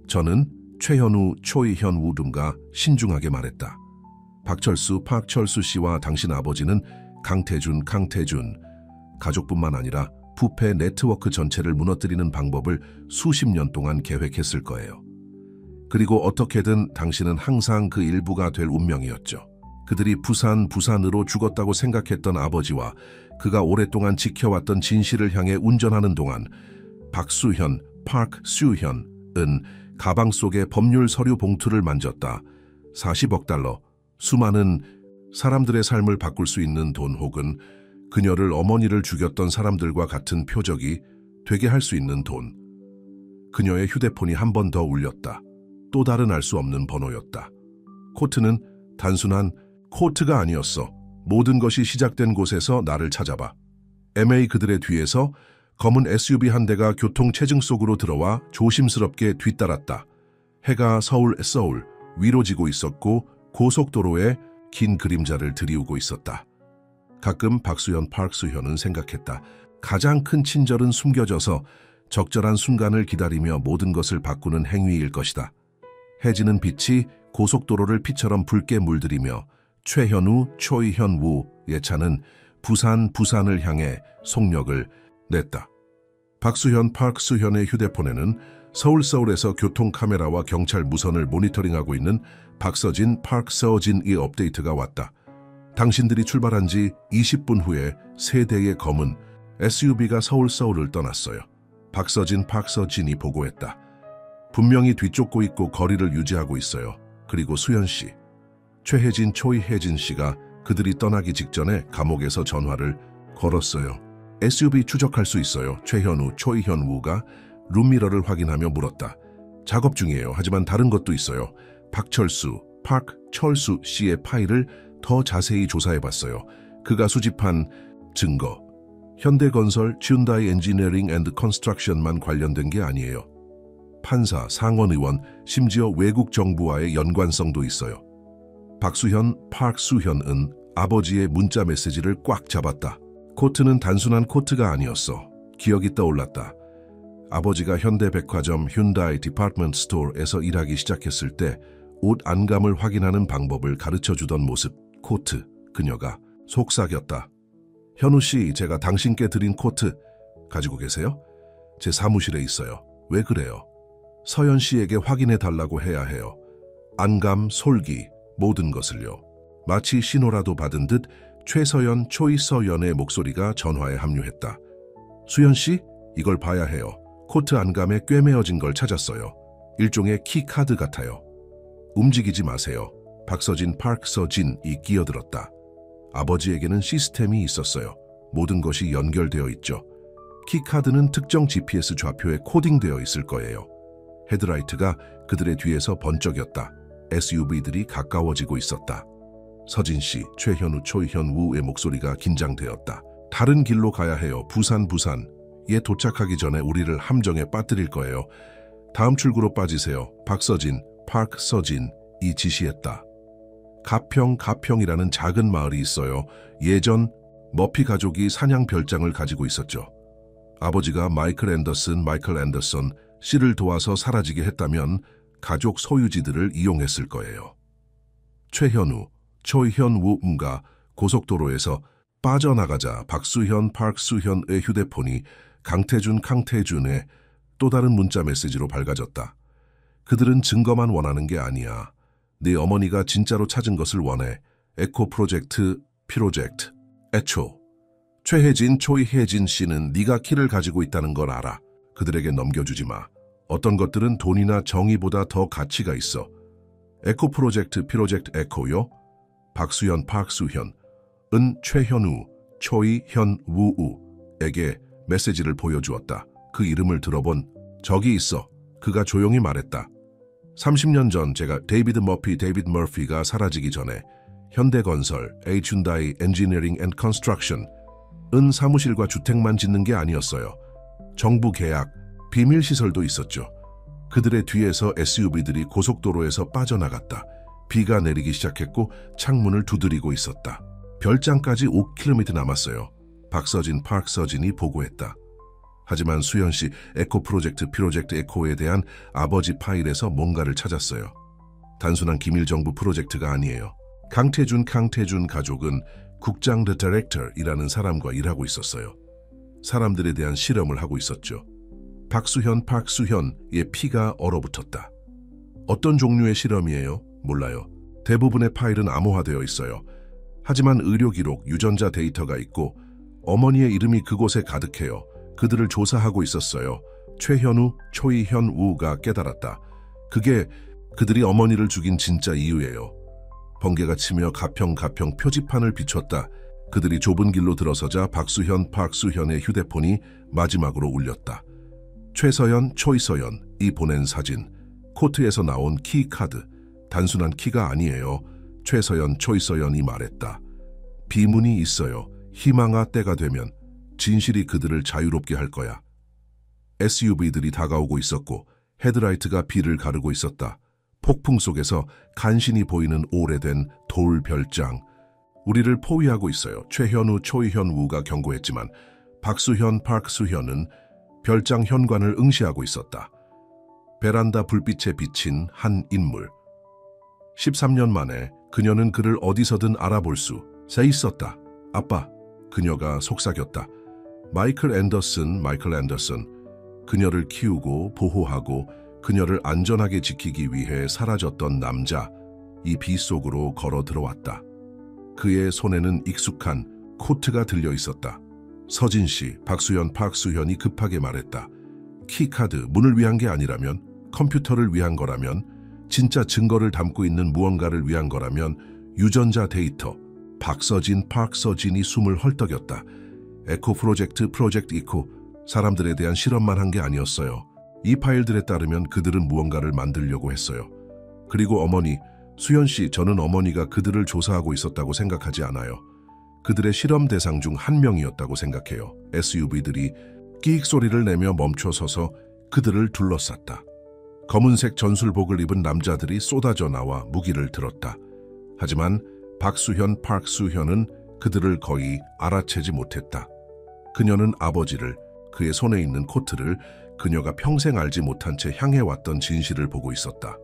저는 최현우, 초이현우둠과 신중하게 말했다. 박철수 씨와 당신 아버지는 강태준, 가족뿐만 아니라 부패 네트워크 전체를 무너뜨리는 방법을 수십 년 동안 계획했을 거예요. 그리고 어떻게든 당신은 항상 그 일부가 될 운명이었죠. 그들이 부산으로 죽었다고 생각했던 아버지와 그가 오랫동안 지켜왔던 진실을 향해 운전하는 동안 박수현은 가방 속의 법률 서류 봉투를 만졌다. 40억 달러, 수많은 사람들의 삶을 바꿀 수 있는 돈 혹은 그녀를 어머니를 죽였던 사람들과 같은 표적이 되게 할 수 있는 돈. 그녀의 휴대폰이 한 번 더 울렸다. 또 다른 알 수 없는 번호였다. 코트는 단순한 코트가 아니었어. 모든 것이 시작된 곳에서 나를 찾아봐. MA 그들의 뒤에서 검은 SUV 한 대가 교통체증 속으로 들어와 조심스럽게 뒤따랐다. 해가 서울 위로 지고 있었고 고속도로에 긴 그림자를 드리우고 있었다. 가끔 박수현은 생각했다. 가장 큰 친절은 숨겨져서 적절한 순간을 기다리며 모든 것을 바꾸는 행위일 것이다. 해지는 빛이 고속도로를 피처럼 붉게 물들이며 최현우, 초이현우의 차는 부산을 향해 속력을 냈다. 박수현의 휴대폰에는 서울에서 교통카메라와 경찰 무선을 모니터링하고 있는 박서진의 업데이트가 왔다. 당신들이 출발한 지 20분 후에 세 대의 검은 SUV가 서울을 떠났어요. 박서진이 보고했다. 분명히 뒤쫓고 있고 거리를 유지하고 있어요. 그리고 수현 씨, 최혜진, 초이혜진 씨가 그들이 떠나기 직전에 감옥에서 전화를 걸었어요. SUV 추적할 수 있어요. 최현우, 초이현우가 룸미러를 확인하며 물었다. 작업 중이에요. 하지만 다른 것도 있어요. 박철수 씨의 파일을 더 자세히 조사해봤어요. 그가 수집한 증거, 현대건설, 휴은다이 엔지니어링 앤드 컨스트럭션만 관련된 게 아니에요. 판사, 상원의원, 심지어 외국 정부와의 연관성도 있어요. 박수현은 아버지의 문자 메시지를 꽉 잡았다. 코트는 단순한 코트가 아니었어. 기억이 떠올랐다. 아버지가 현대백화점 휴은다이 디파트먼트 스토어에서 일하기 시작했을 때 옷 안감을 확인하는 방법을 가르쳐주던 모습, 코트, 그녀가 속삭였다. 현우 씨, 제가 당신께 드린 코트 가지고 계세요? 제 사무실에 있어요. 왜 그래요? 서연 씨에게 확인해 달라고 해야 해요. 안감, 솔기, 모든 것을요. 마치 신호라도 받은 듯 최서연, 초이서연의 목소리가 전화에 합류했다. 수연 씨, 이걸 봐야 해요. 코트 안감에 꿰매어진 걸 찾았어요. 일종의 키카드 같아요. 움직이지 마세요. 박서진이 끼어들었다. 아버지에게는 시스템이 있었어요. 모든 것이 연결되어 있죠. 키카드는 특정 GPS 좌표에 코딩되어 있을 거예요. 헤드라이트가 그들의 뒤에서 번쩍였다. SUV들이 가까워지고 있었다. 서진 씨, 최현우, 초이현우의 목소리가 긴장되었다. 다른 길로 가야 해요. 부산에 도착하기 전에 우리를 함정에 빠뜨릴 거예요. 다음 출구로 빠지세요. 박서진이 지시했다. 가평이라는 작은 마을이 있어요. 예전 머피 가족이 사냥 별장을 가지고 있었죠. 아버지가 마이클 앤더슨 씨를 도와서 사라지게 했다면 가족 소유지들을 이용했을 거예요. 최현우, 초이현우가 고속도로에서 빠져나가자 박수현, 박수현의 휴대폰이 강태준의 또 다른 문자 메시지로 밝아졌다. 그들은 증거만 원하는 게 아니야. 네 어머니가 진짜로 찾은 것을 원해. 에코 프로젝트, 피로젝트, 애초. 최혜진, 초이혜진 씨는 네가 키를 가지고 있다는 걸 알아. 그들에게 넘겨주지 마. 어떤 것들은 돈이나 정의보다 더 가치가 있어. 에코 프로젝트, 피로젝트 에코요. 박수현, 박수현. 은 최현우, 초이현우에게 메시지를 보여주었다. 그 이름을 들어본 적이 있어. 그가 조용히 말했다. 30년 전 제가 데이비드 머피가 사라지기 전에 현대건설, Hyundai Engineering and Construction 은 사무실과 주택만 짓는 게 아니었어요. 정부 계약, 비밀시설도 있었죠. 그들의 뒤에서 SUV들이 고속도로에서 빠져나갔다. 비가 내리기 시작했고 창문을 두드리고 있었다. 별장까지 5km 남았어요. 박서진이 보고했다. 하지만 수현 씨 에코 프로젝트, 피로젝트 에코에 대한 아버지 파일에서 뭔가를 찾았어요. 단순한 기밀 정부 프로젝트가 아니에요. 강태준 가족은 국장 더 디렉터이라는 사람과 일하고 있었어요. 사람들에 대한 실험을 하고 있었죠. 박수현의 피가 얼어붙었다. 어떤 종류의 실험이에요? 몰라요. 대부분의 파일은 암호화되어 있어요. 하지만 의료 기록, 유전자 데이터가 있고 어머니의 이름이 그곳에 가득해요. 그들을 조사하고 있었어요. 최현우, 초이현우가 깨달았다. 그게 그들이 어머니를 죽인 진짜 이유예요. 번개가 치며 가평 표지판을 비췄다. 그들이 좁은 길로 들어서자 박수현의 휴대폰이 마지막으로 울렸다. 초이서연이 보낸 사진, 코트에서 나온 키카드. 단순한 키가 아니에요. 초이서연이 말했다. 비문이 있어요. 희망아 때가 되면 진실이 그들을 자유롭게 할 거야. SUV들이 다가오고 있었고 헤드라이트가 비를 가르고 있었다. 폭풍 속에서 간신히 보이는 오래된 돌 별장. 우리를 포위하고 있어요. 초이현우가 경고했지만 박수현은 별장 현관을 응시하고 있었다. 베란다 불빛에 비친 한 인물. 13년 만에 그녀는 그를 어디서든 알아볼 수 있었다. 아빠, 그녀가 속삭였다. 마이클 앤더슨. 그녀를 키우고 보호하고 그녀를 안전하게 지키기 위해 사라졌던 남자. 이 비 속으로 걸어 들어왔다. 그의 손에는 익숙한 코트가 들려 있었다. 서진 씨, 박수현이 급하게 말했다. 키카드, 문을 위한 게 아니라면, 컴퓨터를 위한 거라면, 진짜 증거를 담고 있는 무언가를 위한 거라면, 유전자 데이터. 박서진이 숨을 헐떡였다. 에코 프로젝트 이코, 사람들에 대한 실험만 한 게 아니었어요. 이 파일들에 따르면 그들은 무언가를 만들려고 했어요. 그리고 어머니, 수현 씨, 저는 어머니가 그들을 조사하고 있었다고 생각하지 않아요. 그들의 실험 대상 중 한 명이었다고 생각해요. SUV들이 끼익 소리를 내며 멈춰서서 그들을 둘러쌌다. 검은색 전술복을 입은 남자들이 쏟아져 나와 무기를 들었다. 하지만 박수현은 그들을 거의 알아채지 못했다. 그녀는 아버지를, 그의 손에 있는 코트를 그녀가 평생 알지 못한 채 향해왔던 진실을 보고 있었다.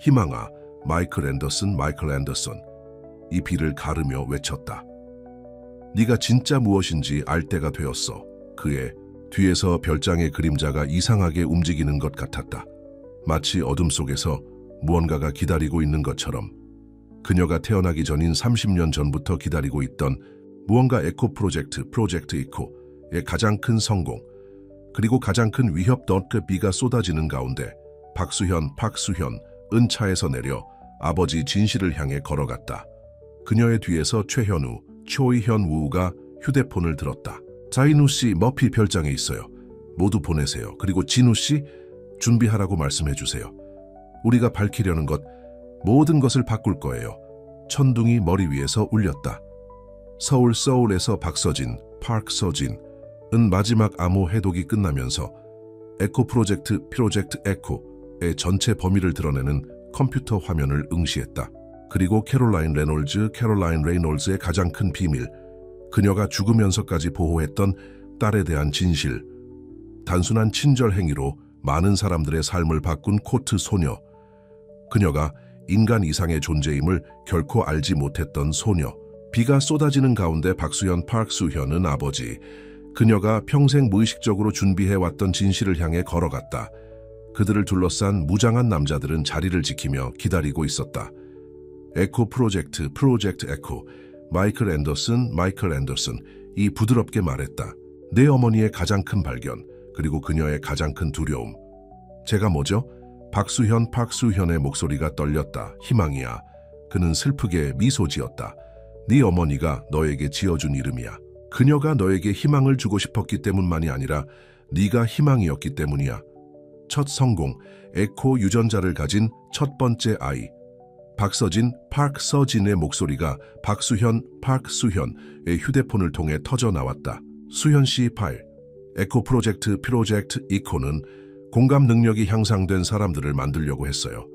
희망아, 마이클 앤더슨. 이 비를 가르며 외쳤다. 네가 진짜 무엇인지 알 때가 되었어. 그의 뒤에서 별장의 그림자가 이상하게 움직이는 것 같았다. 마치 어둠 속에서 무언가가 기다리고 있는 것처럼. 그녀가 태어나기 전인 30년 전부터 기다리고 있던 무언가. 에코 프로젝트 이코의 가장 큰 성공, 그리고 가장 큰 위협. 비가 쏟아지는 가운데 박수현은 차에서 내려 아버지 진실을 향해 걸어갔다. 그녀의 뒤에서 초이현우가 휴대폰을 들었다. 자인우 씨, 머피 별장에 있어요. 모두 보내세요. 그리고 진우 씨, 준비하라고 말씀해 주세요. 우리가 밝히려는 것, 모든 것을 바꿀 거예요. 천둥이 머리 위에서 울렸다. 서울에서 박서진은 마지막 암호 해독이 끝나면서 에코 프로젝트 에코의 전체 범위를 드러내는 컴퓨터 화면을 응시했다. 그리고 캐롤라인 레놀즈의 가장 큰 비밀, 그녀가 죽으면서까지 보호했던 딸에 대한 진실. 단순한 친절 행위로 많은 사람들의 삶을 바꾼 코트 소녀. 그녀가 인간 이상의 존재임을 결코 알지 못했던 소녀. 비가 쏟아지는 가운데 박수현 파크수현은 아버지, 그녀가 평생 무의식적으로 준비해왔던 진실을 향해 걸어갔다. 그들을 둘러싼 무장한 남자들은 자리를 지키며 기다리고 있었다. 에코 프로젝트 에코, 마이클 앤더슨, 이 부드럽게 말했다. 내 어머니의 가장 큰 발견, 그리고 그녀의 가장 큰 두려움. 제가 뭐죠? 박수현의 목소리가 떨렸다. 희망이야. 그는 슬프게 미소 지었다. 네 어머니가 너에게 지어준 이름이야. 그녀가 너에게 희망을 주고 싶었기 때문만이 아니라 네가 희망이었기 때문이야. 첫 성공, 에코 유전자를 가진 첫 번째 아이. 박서진의 목소리가 박수현의 휴대폰을 통해 터져 나왔다. 수현 씨 파일. 에코 프로젝트 이코는 공감 능력이 향상된 사람들을 만들려고 했어요.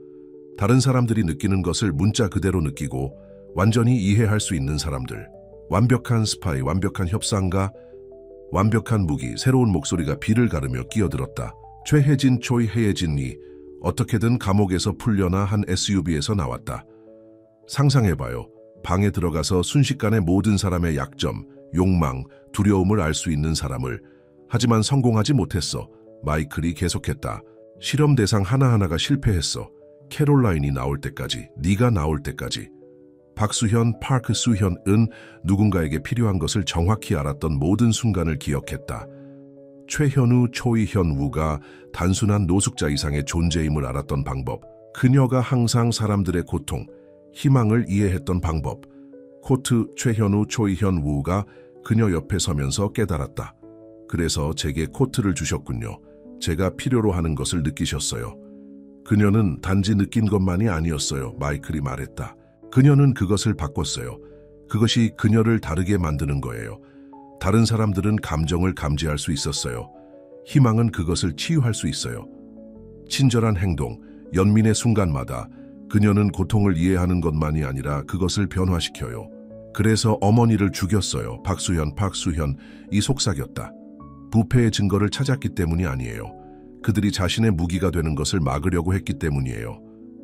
다른 사람들이 느끼는 것을 문자 그대로 느끼고 완전히 이해할 수 있는 사람들. 완벽한 스파이, 완벽한 협상가, 완벽한 무기, 새로운 목소리가 비를 가르며 끼어들었다. 초이혜진이 어떻게든 감옥에서 풀려나 한 SUV에서 나왔다. 상상해봐요. 방에 들어가서 순식간에 모든 사람의 약점, 욕망, 두려움을 알 수 있는 사람을. 하지만 성공하지 못했어. 마이클이 계속했다. 실험 대상 하나하나가 실패했어. 캐롤라인이 나올 때까지, 네가 나올 때까지. 파크수현은 누군가에게 필요한 것을 정확히 알았던 모든 순간을 기억했다. 초이현우가 단순한 노숙자 이상의 존재임을 알았던 방법. 그녀가 항상 사람들의 고통, 희망을 이해했던 방법. 초이현우가 그녀 옆에 서면서 깨달았다. 그래서 제게 코트를 주셨군요. 제가 필요로 하는 것을 느끼셨어요. 그녀는 단지 느낀 것만이 아니었어요. 마이클이 말했다. 그녀는 그것을 바꿨어요. 그것이 그녀를 다르게 만드는 거예요. 다른 사람들은 감정을 감지할 수 있었어요. 희망은 그것을 치유할 수 있어요. 친절한 행동, 연민의 순간마다 그녀는 고통을 이해하는 것만이 아니라 그것을 변화시켜요. 그래서 어머니를 죽였어요. 박수현이 속삭였다. 부패의 증거를 찾았기 때문이 아니에요. 그들이 자신의 무기가 되는 것을 막으려고 했기 때문이에요.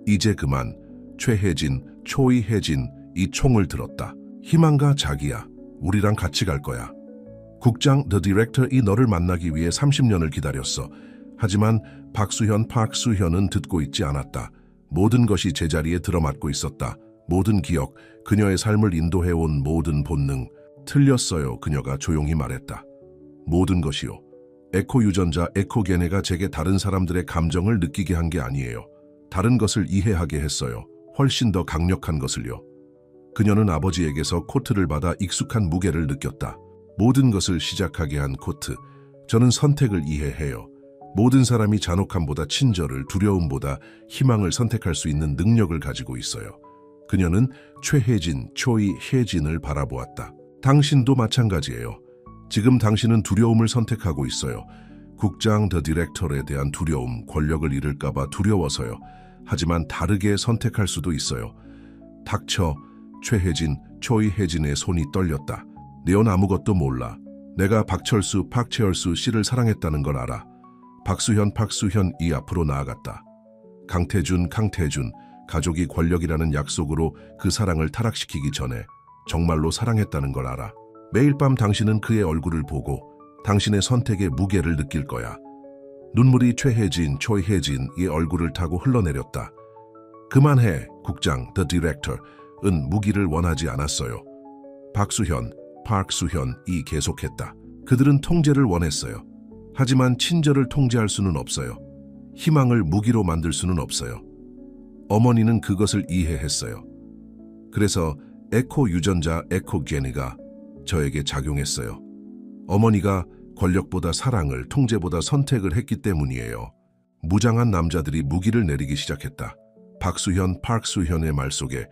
이제 그만. 초이혜진 이 총을 들었다. 희망과 자기야, 우리랑 같이 갈 거야. 국장 The Director이 너를 만나기 위해 30년을 기다렸어. 하지만 박수현은 듣고 있지 않았다. 모든 것이 제자리에 들어맞고 있었다. 모든 기억, 그녀의 삶을 인도해온 모든 본능. 틀렸어요. 그녀가 조용히 말했다. 모든 것이요. 에코 유전자 에코게네가 제게 다른 사람들의 감정을 느끼게 한 게 아니에요. 다른 것을 이해하게 했어요. 훨씬 더 강력한 것을요. 그녀는 아버지에게서 코트를 받아 익숙한 무게를 느꼈다. 모든 것을 시작하게 한 코트. 저는 선택을 이해해요. 모든 사람이 잔혹함보다 친절을, 두려움보다 희망을 선택할 수 있는 능력을 가지고 있어요. 그녀는 초이혜진을 바라보았다. 당신도 마찬가지예요. 지금 당신은 두려움을 선택하고 있어요. 국장 더 디렉터에 대한 두려움, 권력을 잃을까봐 두려워서요. 하지만 다르게 선택할 수도 있어요. 닥쳐. 초이혜진의 손이 떨렸다. 넌 아무것도 몰라. 내가 박철수 씨를 사랑했다는 걸 알아. 박수현이 앞으로 나아갔다. 강태준, 가족이 권력이라는 약속으로 그 사랑을 타락시키기 전에 정말로 사랑했다는 걸 알아. 매일 밤 당신은 그의 얼굴을 보고 당신의 선택의 무게를 느낄 거야. 눈물이 초이혜진의 얼굴을 타고 흘러내렸다. 그만해, 국장, The Director은 무기를 원하지 않았어요. 박수현이 계속했다. 그들은 통제를 원했어요. 하지만 친절을 통제할 수는 없어요. 희망을 무기로 만들 수는 없어요. 어머니는 그것을 이해했어요. 그래서 에코 유전자 에코게네가 저에게 작용했어요. 어머니가 권력보다 사랑을, 통제보다 선택을 했기 때문이에요. 무장한 남자들이 무기를 내리기 시작했다. 박수현의 말 속에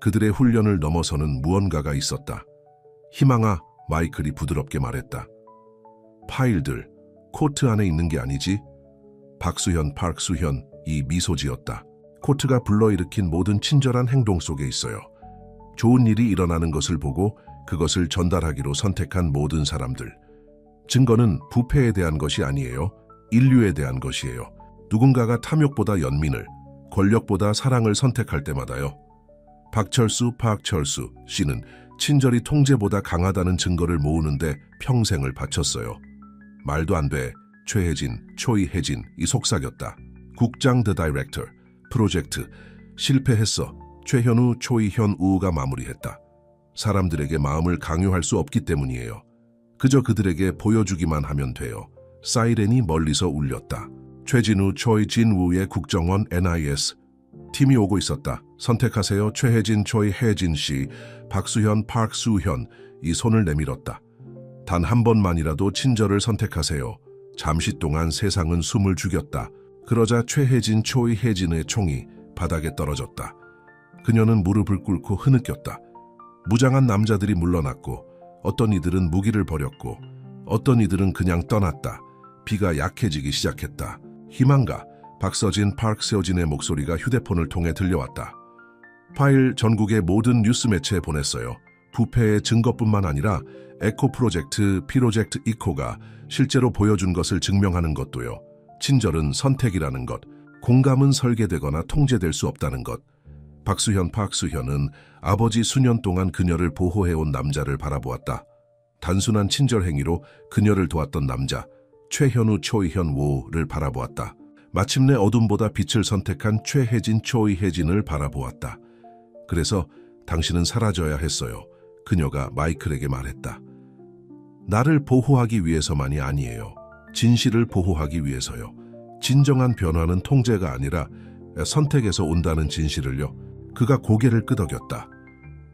그들의 훈련을 넘어서는 무언가가 있었다. 희망아, 마이클이 부드럽게 말했다. 파일들, 코트 안에 있는 게 아니지? 박수현이 미소 지었다. 코트가 불러일으킨 모든 친절한 행동 속에 있어요. 좋은 일이 일어나는 것을 보고 그것을 전달하기로 선택한 모든 사람들. 증거는 부패에 대한 것이 아니에요. 인류에 대한 것이에요. 누군가가 탐욕보다 연민을, 권력보다 사랑을 선택할 때마다요. 박철수 씨는 친절이 통제보다 강하다는 증거를 모으는데 평생을 바쳤어요. 말도 안 돼. 최혜진, 초이혜진이 속삭였다. 국장 더 다이렉터, 프로젝트, 실패했어. 최현우, 초이현우가 마무리했다. 사람들에게 마음을 강요할 수 없기 때문이에요. 그저 그들에게 보여주기만 하면 돼요. 사이렌이 멀리서 울렸다. 최진우, 초이진우의 국정원 NIS. 팀이 오고 있었다. 선택하세요. 최혜진, 초이혜진 씨, 박수현, 박수현. 이 손을 내밀었다. 단 한 번만이라도 친절을 선택하세요. 잠시 동안 세상은 숨을 죽였다. 그러자 최혜진, 초이혜진의 총이 바닥에 떨어졌다. 그녀는 무릎을 꿇고 흐느꼈다. 무장한 남자들이 물러났고 어떤 이들은 무기를 버렸고 어떤 이들은 그냥 떠났다. 비가 약해지기 시작했다. 희망가 박서진, 박세호진의 목소리가 휴대폰을 통해 들려왔다. 파일 전국의 모든 뉴스 매체에 보냈어요. 부패의 증거뿐만 아니라 에코 프로젝트, 피로젝트 이코가 실제로 보여준 것을 증명하는 것도요. 친절은 선택이라는 것, 공감은 설계되거나 통제될 수 없다는 것. 박수현은 아버지 수년 동안 그녀를 보호해온 남자를 바라보았다. 단순한 친절 행위로 그녀를 도왔던 남자, 최현우, 초이현우를 바라보았다. 마침내 어둠보다 빛을 선택한 최혜진, 초이혜진을 바라보았다. 그래서 당신은 사라져야 했어요. 그녀가 마이클에게 말했다. 나를 보호하기 위해서만이 아니에요. 진실을 보호하기 위해서요. 진정한 변화는 통제가 아니라 선택에서 온다는 진실을요. 그가 고개를 끄덕였다.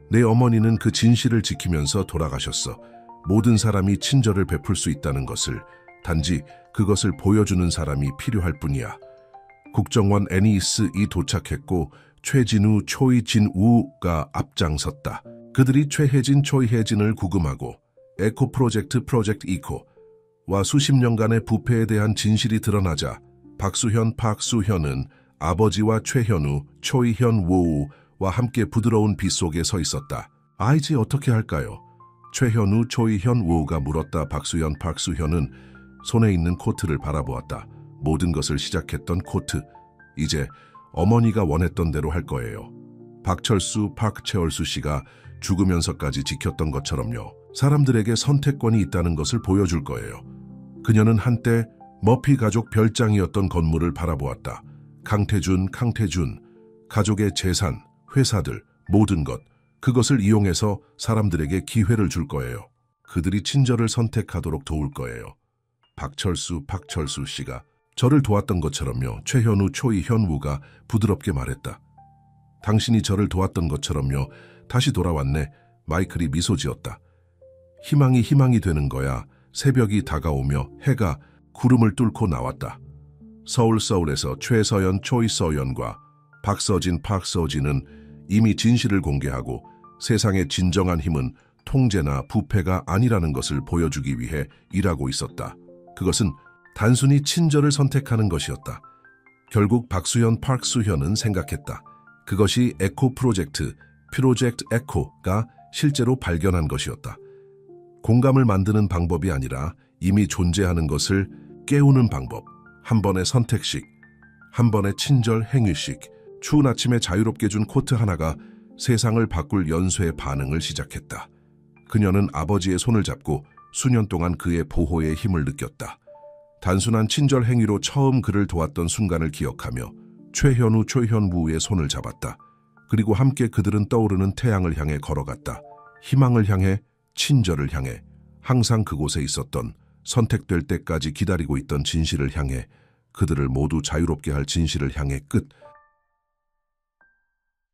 내 어머니는 그 진실을 지키면서 돌아가셨어. 모든 사람이 친절을 베풀 수 있다는 것을, 단지 그것을 보여주는 사람이 필요할 뿐이야. 국정원 NIS이 도착했고 최진우, 초이진우가 앞장섰다. 그들이 최혜진, 초이혜진을 구금하고 에코 프로젝트 이코와 수십 년간의 부패에 대한 진실이 드러나자 박수현은 아버지와 최현우, 초이현우와 함께 부드러운 빛 속에 서 있었다. 이제 어떻게 할까요? 최현우, 초이현우가 물었다. 박수현은 손에 있는 코트를 바라보았다. 모든 것을 시작했던 코트. 이제 어머니가 원했던 대로 할 거예요. 박철수 씨가 죽으면서까지 지켰던 것처럼요. 사람들에게 선택권이 있다는 것을 보여줄 거예요. 그녀는 한때 머피 가족 별장이었던 건물을 바라보았다. 강태준, 가족의 재산, 회사들, 모든 것, 그것을 이용해서 사람들에게 기회를 줄 거예요. 그들이 친절을 선택하도록 도울 거예요. 박철수 씨가 저를 도왔던 것처럼요. 최현우, 초이현우가 부드럽게 말했다. 당신이 저를 도왔던 것처럼요. 다시 돌아왔네. 마이클이 미소 지었다. 희망이 되는 거야. 새벽이 다가오며 해가 구름을 뚫고 나왔다. 서울에서 최서연, 초이서연과 박서진은 이미 진실을 공개하고 세상의 진정한 힘은 통제나 부패가 아니라는 것을 보여주기 위해 일하고 있었다. 그것은 단순히 친절을 선택하는 것이었다. 결국 박수현은 생각했다. 그것이 에코 프로젝트 에코가 실제로 발견한 것이었다. 공감을 만드는 방법이 아니라 이미 존재하는 것을 깨우는 방법. 한 번의 선택식, 한 번의 친절 행위식. 추운 아침에 자유롭게 준 코트 하나가 세상을 바꿀 연쇄의 반응을 시작했다. 그녀는 아버지의 손을 잡고 수년 동안 그의 보호의 힘을 느꼈다. 단순한 친절 행위로 처음 그를 도왔던 순간을 기억하며 최현우, 초이현우의 손을 잡았다. 그리고 함께 그들은 떠오르는 태양을 향해 걸어갔다. 희망을 향해, 친절을 향해, 항상 그곳에 있었던, 선택될 때까지 기다리고 있던 진실을 향해, 그들을 모두 자유롭게 할 진실을 향해 끝.